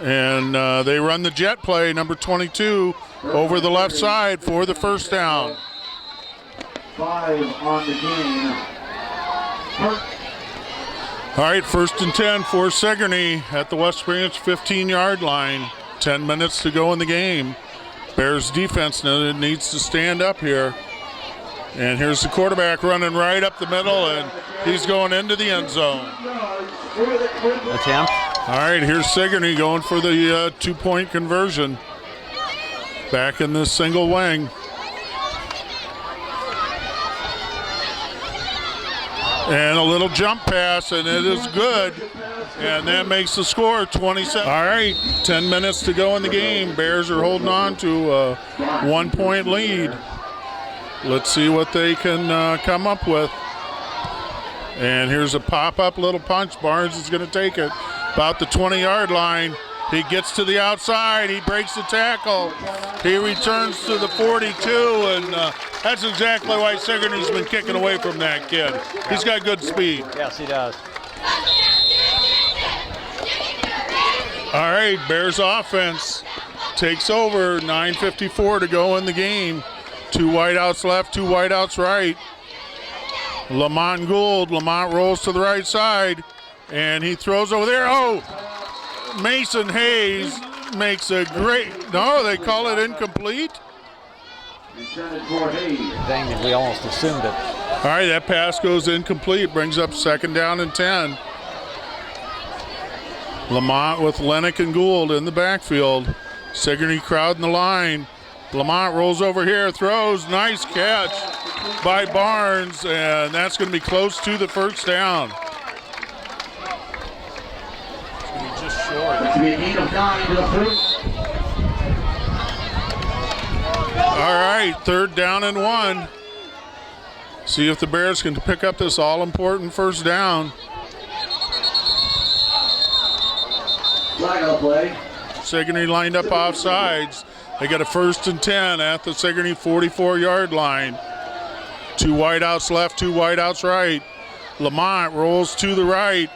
And they run the jet play, number 22, over the left side for the 1st down. 5 on the game. All right, 1st and 10 for Sigourney at the West Branch 15-yard line. 10 minutes to go in the game. Bears defense needs to stand up here. And here's the quarterback running right up the middle, and he's going into the end zone. Attempt. All right, here's Sigourney going for the 2-point conversion. Back in the single wing. And a little jump pass, and it is good. And that makes the score 27. All right, 10 minutes to go in the game. Bears are holding on to a 1-point lead. Let's see what they can come up with. And here's a pop-up little punch. Barnes is going to take it about the 20-yard line. He gets to the outside. He breaks the tackle. He returns to the 42, and that's exactly why Sigourney's been kicking away from that kid. He's got good speed. Yes, he does. All right, Bears offense takes over. 9:54 to go in the game. 2 wideouts left, 2 wideouts right. Lamont and Gould. Lamont rolls to the right side, and he throws over there. Oh! Mason Hayes makes a great, no, they call it incomplete. Dang, we almost assumed it. All right, that pass goes incomplete, brings up 2nd down and 10. Lamont with Lennox and Gould in the backfield. Sigourney crowding the line. Lamont rolls over here, throws, nice catch by Barnes, and that's going to be close to the 1st down. All right, 3rd down and 1. See if the Bears can pick up this all-important 1st down. Flag play. Sigourney lined up off sides. They got a 1st and 10 at the Sigourney 44-yard line. 2 wideouts left, 2 wideouts right. Lamont rolls to the right.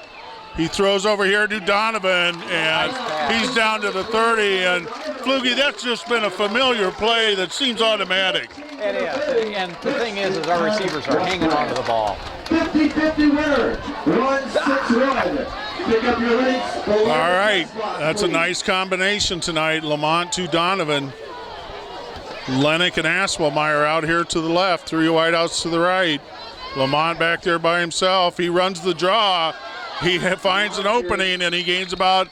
He throws over here to Donovan, and he's down to the 30. And Flugie, that's just been a familiar play that seems automatic. It is, and the thing is our receivers are hanging on to the ball. 50-50 winner, 1-6-1. Pick up your links. All right, that's a nice combination tonight. Lamont to Donovan. Lennox and Aspelmeyer out here to the left, 3 wideouts to the right. Lamont back there by himself. He runs the draw. He finds an opening, and he gains about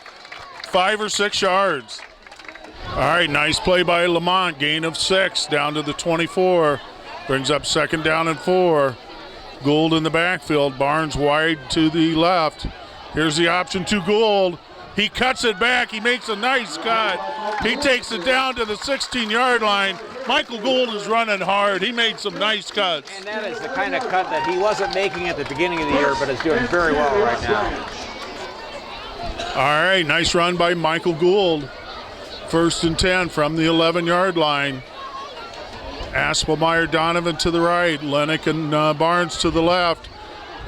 5 or 6 yards. All right, nice play by Lamont. Gain of 6 down to the 24. Brings up 2nd down and 4. Gould in the backfield. Barnes wide to the left. Here's the option to Gould. He cuts it back. He makes a nice cut. He takes it down to the 16-yard line. Michael Gould is running hard. He made some nice cuts. And that is the kind of cut that he wasn't making at the beginning of the year, but is doing very well right now. All right, nice run by Michael Gould. 1st and 10 from the 11-yard line. Aspelmeyer, Donovan to the right. Lennox and Barnes to the left.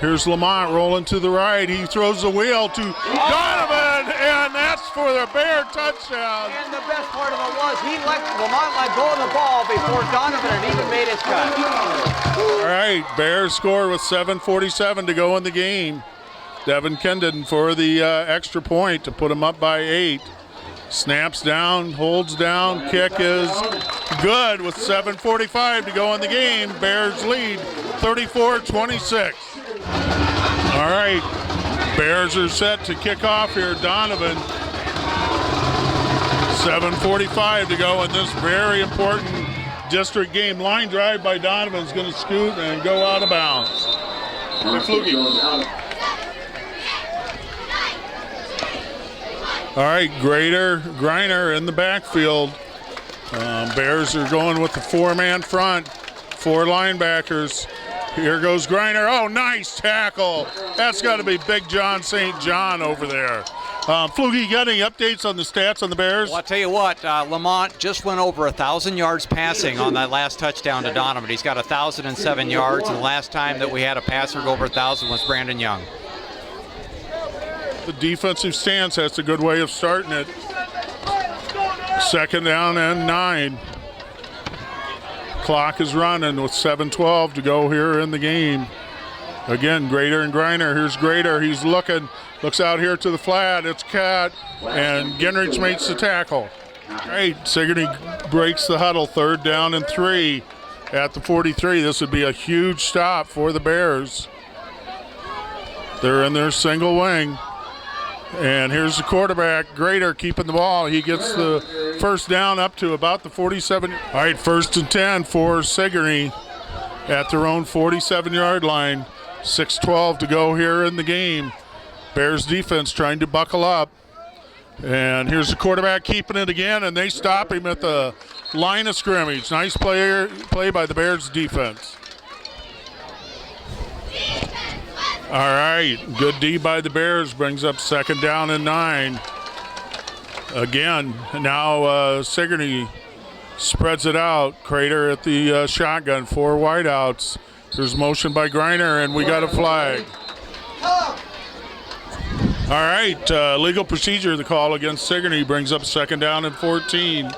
Here's Lamont rolling to the right. He throws the wheel to Donovan, and that's for the Bear touchdown. And the best part of it was Lamont let go of the ball before Donovan had even made his cut. All right, Bears score with 7:47 to go in the game. Devin Kendon for the extra point to put him up by 8. Snaps down, holds down, kick is good with 7:45 to go in the game. Bears lead 34-26. All right, Bears are set to kick off here. Donovan, 7:45 to go in this very important district game. Line drive by Donovan is going to scoot and go out of bounds. All right, Griner in the backfield. Bears are going with the 4-man front, 4 linebackers. Here goes Griner. Oh, nice tackle. That's got to be Big John St. John over there. Flugie, you got any updates on the stats on the Bears? Well, I'll tell you what, Lamont just went over 1,000 yards passing on that last touchdown to Donovan. He's got 1,007 yards, and the last time that we had a passer go over 1,000 was Brandon Young. The defensive stance, that's a good way of starting it. 2nd down and 9. Clock is running with 7:12 to go here in the game. Again, Grader and Griner. Here's Grader. He's looking. Looks out here to the flat. It's Cat. And Gingrich makes the tackle. Great. Sigourney breaks the huddle. 3rd down and 3 at the 43. This would be a huge stop for the Bears. They're in their single wing. And here's the quarterback, Grader, keeping the ball. He gets the first down up to about the 47. All right, 1st and 10 for Sigourney at their own 47-yard line. 6:12 to go here in the game. Bears defense trying to buckle up. And here's the quarterback keeping it again, and they stop him at the line of scrimmage. Nice play by the Bears defense. All right, good D by the Bears, brings up 2nd down and 9. Again, now Sigourney spreads it out. Crater at the shotgun, 4 wideouts. There's motion by Griner, and we got a flag. All right, legal procedure, the call against Sigourney brings up 2nd down and 14.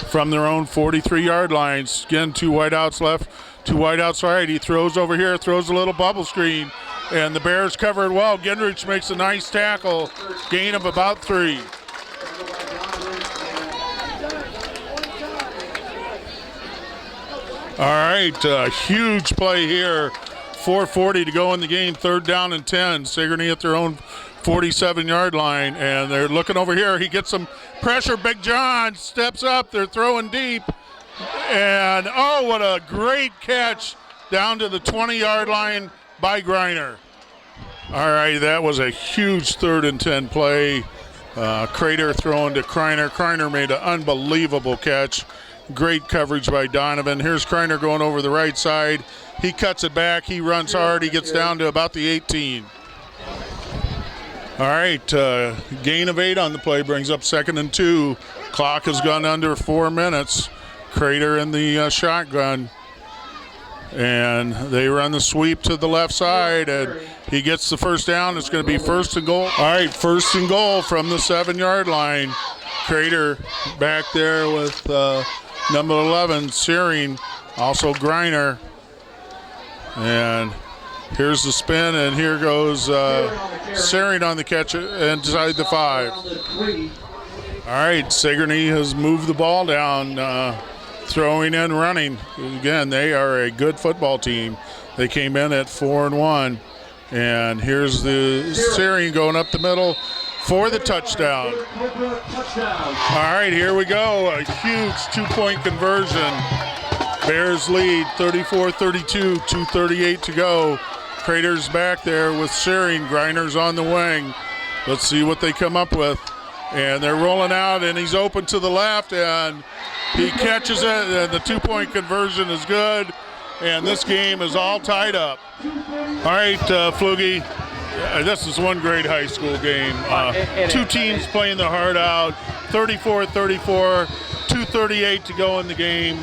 From their own 43-yard lines. Again, 2 wideouts left. 2 wideouts right. He throws over here, throws a little bubble screen, and the Bears cover it well. Gingrich makes a nice tackle, gain of about 3. All right, huge play here. 4:40 to go in the game, 3rd down and 10. Sigourney at their own 47-yard line, and they're looking over here. He gets some pressure. Big John steps up. They're throwing deep. And, oh, what a great catch down to the 20-yard line by Griner. All right, that was a huge 3rd and 10 play. Crater throwing to Griner. Griner made an unbelievable catch. Great coverage by Donovan. Here's Griner going over the right side. He cuts it back. He runs hard. He gets down to about the 18. All right, gain of 8 on the play brings up 2nd and 2. Clock has gone under 4 minutes. Crater in the shotgun, and they run the sweep to the left side, and he gets the first down. It's going to be 1st and goal. All right, 1st and goal from the 7-yard line. Crater back there with number 11, Searing, also Griner. And here's the spin, and here goes Searing on the catch inside the 5. All right, Sigourney has moved the ball down, throwing and running. Again, they are a good football team. They came in at 4-1. And here's the Searing going up the middle for the touchdown. All right, here we go. A huge 2-point conversion. Bears lead 34-32, 2:38 to go. Crater's back there with Searing. Griner's on the wing. Let's see what they come up with. And they're rolling out, and he's open to the left, and he catches it, and the 2-point conversion is good, and this game is all tied up. All right, Flugie, this is one great high school game. Two teams playing their heart out, 34-34, 2:38 to go in the game.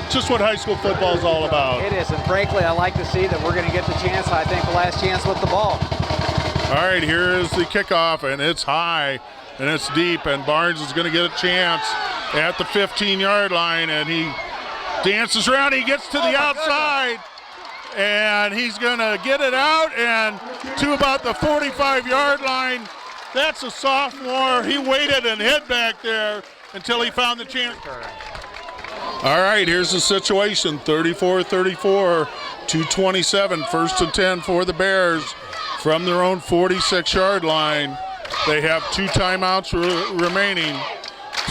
Just what high school football is all about. It is, and frankly, I like to see that we're going to get the chance, I think, the last chance with the ball. All right, here is the kickoff, and it's high. And it's deep, and Barnes is going to get a chance at the 15-yard line, and he dances around. He gets to the outside, and he's going to get it out and to about the 45-yard line. That's a sophomore. He waited and hid back there until he found the chance. All right, here's the situation, 34-34, 2:27, 1st and 10 for the Bears from their own 46-yard line. They have 2 timeouts remaining.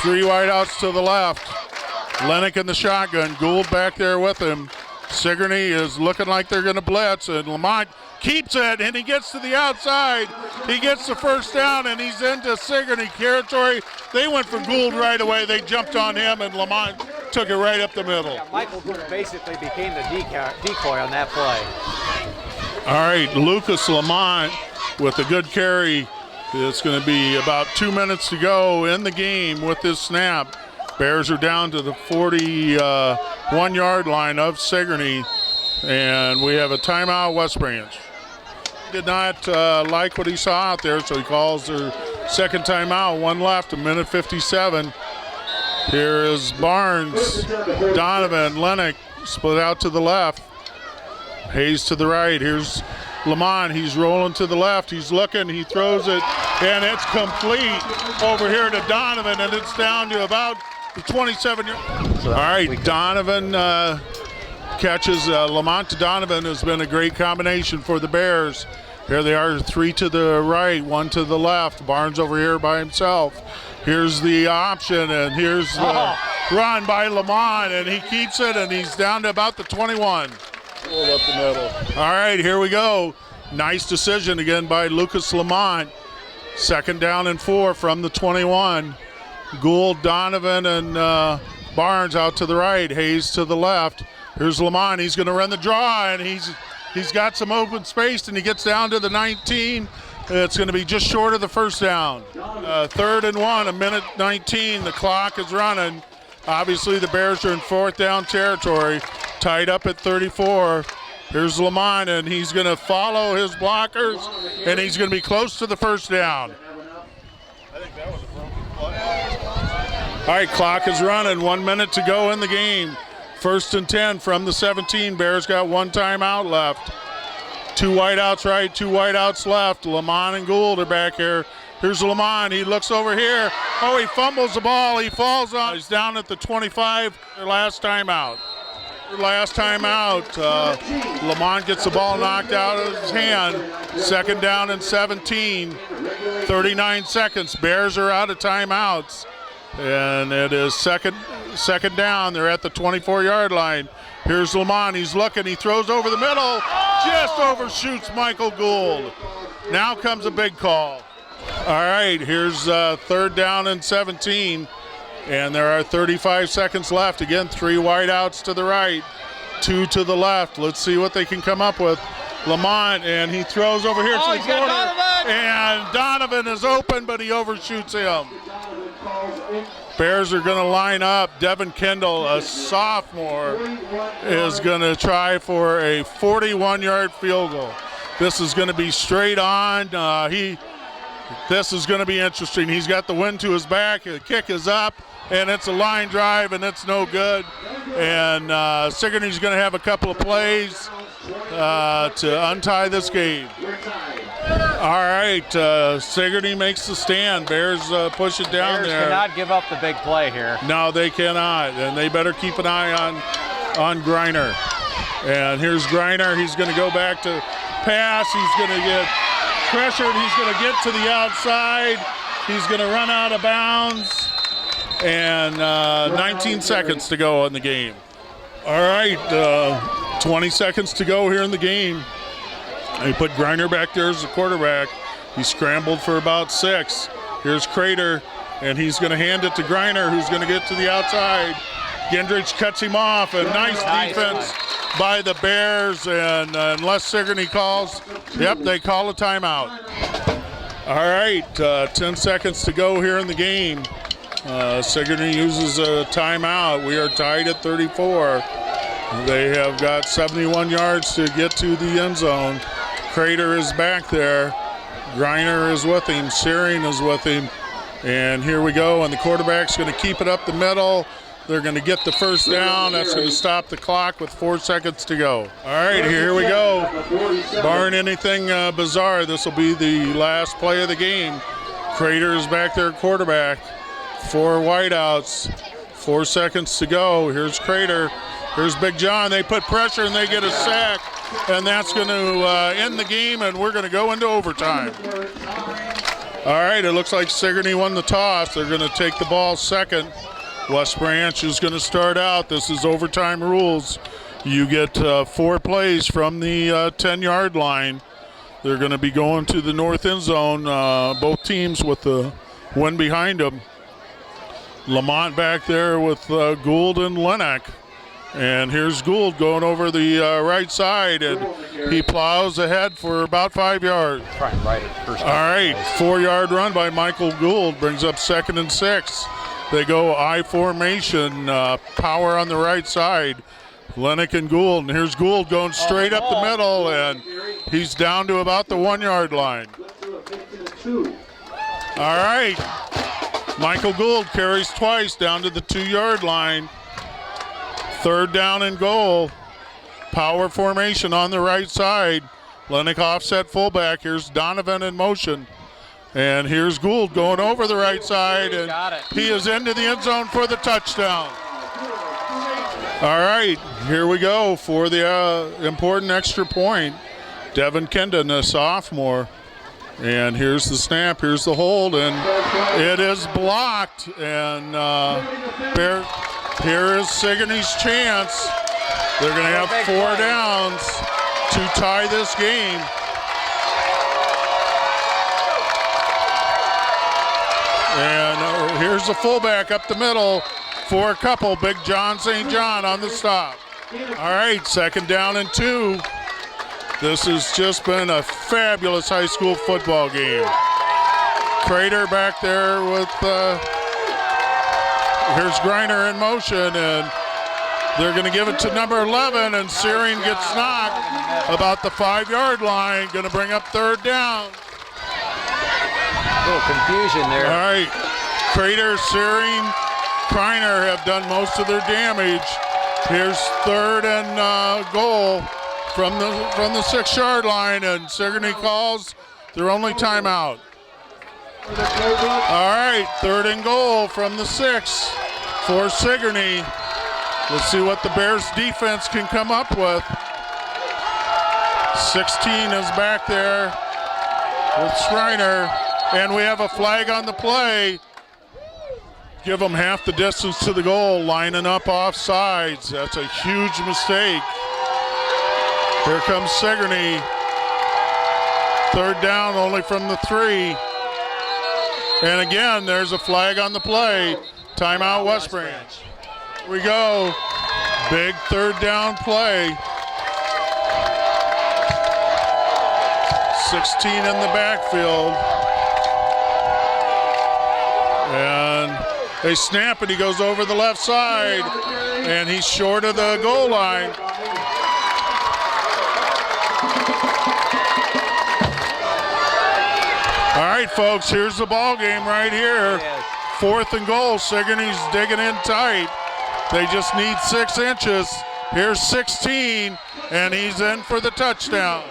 3 wideouts to the left. Lennox in the shotgun. Gould back there with him. Sigourney is looking like they're going to blitz, and Lamont keeps it, and he gets to the outside. He gets the first down, and he's into Sigourney territory. They went for Gould right away. They jumped on him, and Lamont took it right up the middle. Yeah, Michael Gould basically became the decoy on that play. All right, Lucas Lamont with a good carry. It's going to be about 2 minutes to go in the game with this snap. Bears are down to the 41-yard line of Sigourney, and we have a timeout, West Branch. Did not like what he saw out there, so he calls their second timeout. 1 left, 1:57. Here is Barnes, Donovan, Lennox split out to the left. Hayes to the right. Here's Lamont. He's rolling to the left. He's looking. He throws it, and it's complete over here to Donovan, and it's down to about the 27. All right, Donovan catches Lamont to Donovan. Has been a great combination for the Bears. Here they are, 3 to the right, 1 to the left. Barnes over here by himself. Here's the option, and here's the run by Lamont, and he keeps it, and he's down to about the 21. Pulled up the middle. All right, here we go. Nice decision again by Lucas Lamont. 2nd down and 4 from the 21. Gould, Donovan, and Barnes out to the right. Hayes to the left. Here's Lamont. He's going to run the draw, and he's got some open space, and he gets down to the 19. It's going to be just short of the first down. 3rd and 1, 1:19. The clock is running. Obviously, the Bears are in 4th down territory, tied up at 34. Here's Lamont, and he's going to follow his blockers, and he's going to be close to the first down. I think that was a broken play. All right, clock is running. 1 minute to go in the game. 1st and 10 from the 17. Bears got 1 timeout left. 2 wideouts right, 2 wideouts left. Lamont and Gould are back here. Here's Lamont. He looks over here. Oh, he fumbles the ball. He falls on. He's down at the 25. Their last timeout. Lamont gets the ball knocked out of his hand. 2nd down and 17. 39 seconds. Bears are out of timeouts. And it is second down. They're at the 24-yard line. Here's Lamont. He's looking. He throws over the middle. Just overshoots Michael Gould. Now comes a big call. All right, here's 3rd down and 17. And there are 35 seconds left. Again, 3 wideouts to the right, 2 to the left. Let's see what they can come up with. Lamont, and he throws over here to the corner. Donovan. And Donovan is open, but he overshoots him. Bears are going to line up. Devin Kendall, a sophomore, is going to try for a 41-yard field goal. This is going to be straight on. This is going to be interesting. He's got the wind to his back. The kick is up, and it's a line drive, and it's no good. And Sigourney's going to have a couple of plays to untie this game. All right, Sigourney makes the stand. Bears push it down there. Bears cannot give up the big play here. No, they cannot, and they better keep an eye on Greiner. And here's Greiner. He's going to go back to pass. He's going to get pressured. He's going to get to the outside. He's going to run out of bounds. And 19 seconds to go in the game. All right, 20 seconds to go here in the game. They put Greiner back there as the quarterback. He scrambled for about 6. Here's Crater, and he's going to hand it to Greiner, who's going to get to the outside. Gendrich cuts him off. A nice defense by the Bears, and unless Sigourney calls, yep, they call a timeout. All right, 10 seconds to go here in the game. Sigourney uses a timeout. We are tied at 34. They have got 71 yards to get to the end zone. Crater is back there. Greiner is with him. Searing is with him. And here we go, and the quarterback's going to keep it up the middle. They're going to get the first down. That's going to stop the clock with 4 seconds to go. All right, here we go. Barring anything bizarre, this will be the last play of the game. Crater is back there, quarterback. 4 wideouts. 4 seconds to go. Here's Crater. Here's Big John. They put pressure, and they get a sack. And that's going to end the game, and we're going to go into overtime. All right, it looks like Sigourney won the toss. They're going to take the ball second. West Branch is going to start out. This is overtime rules. You get 4 plays from the 10-yard line. They're going to be going to the north end zone, both teams with the wind behind them. Lamont back there with Gould and Lennox. And here's Gould going over the right side, and he plows ahead for about 5 yards. Try and ride it first. All right, 4-yard run by Michael Gould brings up 2nd and 6. They go I formation, power on the right side. Lennox and Gould, and here's Gould going straight up the middle, and he's down to about the 1-yard line. All right, Michael Gould carries twice down to the 2-yard line. 3rd down and goal. Power formation on the right side. Lennox offset fullback. Here's Donovan in motion. And here's Gould going over the right side. And he is into the end zone for the touchdown. All right, here we go for the important extra point. Devin Kendon, a sophomore. And here's the snap, here's the hold, and it is blocked. And here is Sigourney's chance. They're going to have 4 downs to tie this game. And here's the fullback up the middle for a couple. Big John St. John on the stop. All right, 2nd down and 2. This has just been a fabulous high school football game. Crater back there with, here's Griner in motion, and they're going to give it to number 11, and Searing gets knocked about the 5-yard line. Going to bring up 3rd down. A little confusion there. All right, Crater, Searing, Griner have done most of their damage. Here's 3rd and goal from the 6-yard line, and Sigourney calls their only timeout. All right, 3rd and goal from the 6 for Sigourney. Let's see what the Bears defense can come up with. 16 is back there with Schreiner, and we have a flag on the play. Give them half the distance to the goal, lining up off sides. That's a huge mistake. Here comes Sigourney. 3rd down only from the 3. And again, there's a flag on the play. Timeout, West Branch. Here we go. Big 3rd down play. 16 in the backfield. And they snap it. He goes over the left side. And he's short of the goal line. All right, folks, here's the ball game right here. 4th and goal. Sigourney's digging in tight. They just need 6 inches. Here's 16, and he's in for the touchdown.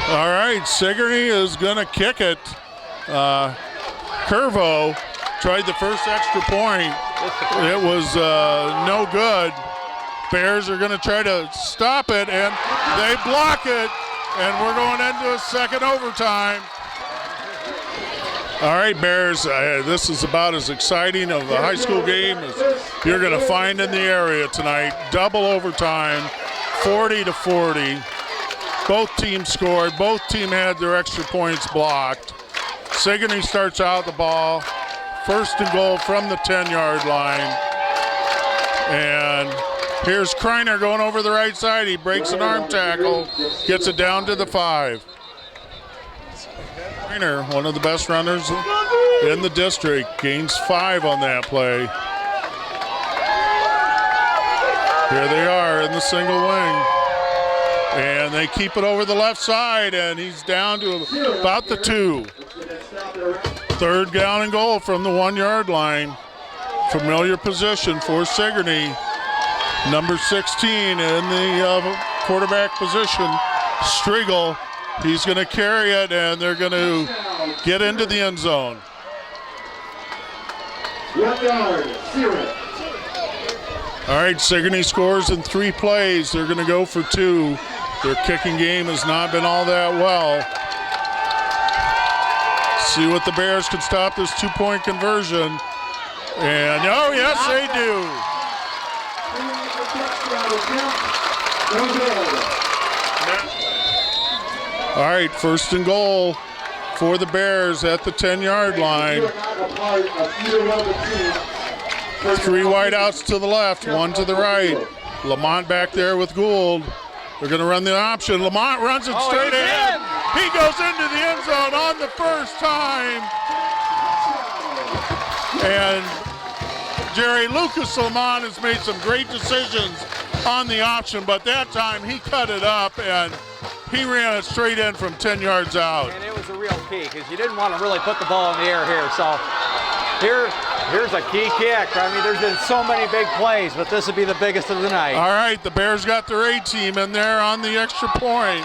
All right, Sigourney is going to kick it. Curvo tried the first extra point. It was no good. Bears are going to try to stop it, and they block it. And we're going into a 2nd overtime. All right, Bears, this is about as exciting of a high school game as you're going to find in the area tonight. Double overtime, 40-40. Both teams scored. Both teams had their extra points blocked. Sigourney starts out the ball. 1st and goal from the 10-yard line. And here's Kreiner going over the right side. He breaks an arm tackle, gets it down to the 5. Kreiner, one of the best runners in the district, gains 5 on that play. Here they are in the single wing. And they keep it over the left side, and he's down to about the 2. 3rd down and goal from the 1-yard line. Familiar position for Sigourney. Number 16 in the quarterback position, Striegel. He's going to carry it, and they're going to get into the end zone. 1 yard, 0. All right, Sigourney scores in 3 plays. They're going to go for 2. Their kicking game has not been all that well. See what the Bears can stop this 2-point conversion. And, oh, yes, they do. All right, 1st and goal for the Bears at the 10-yard line. 3 wideouts to the left, 1 to the right. Lamont back there with Gould. They're going to run the option. Lamont runs it straight ahead. He goes into the end zone on the first time. And Jerry, Lucas Lamont has made some great decisions on the option, but that time he cut it up and he ran it straight in from 10 yards out. And it was a real key because you didn't want to really put the ball in the air here. So Here's a key kick. I mean, there's been so many big plays, but this would be the biggest of the night. All right, the Bears got their A-team in there on the extra point.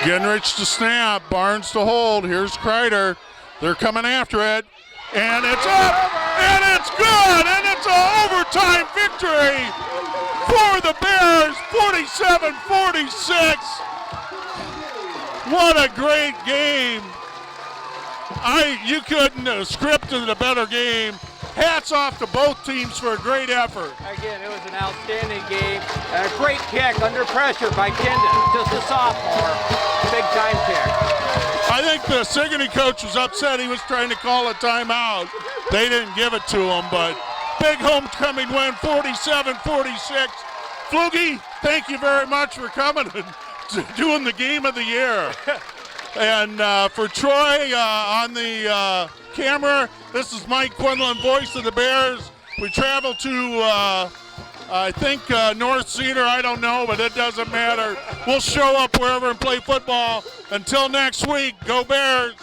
Ginrich to snap, Barnes to hold. Here's Kreider. They're coming after it. And it's up, and it's good, and it's an overtime victory for the Bears, 47-46. What a great game. You couldn't have scripted a better game. Hats off to both teams for a great effort. Again, it was an outstanding game. And a great kick under pressure by Kendon, just a sophomore. Big time kick. I think the Sigourney coach was upset. He was trying to call a timeout. They didn't give it to him, but big homecoming win, 47-46. Flugie, thank you very much for coming and doing the game of the year. And for Troy on the camera, this is Mike Quinlan, voice of the Bears. We traveled to, I think, North Cedar. I don't know, but it doesn't matter. We'll show up wherever and play football. Until next week, go Bears.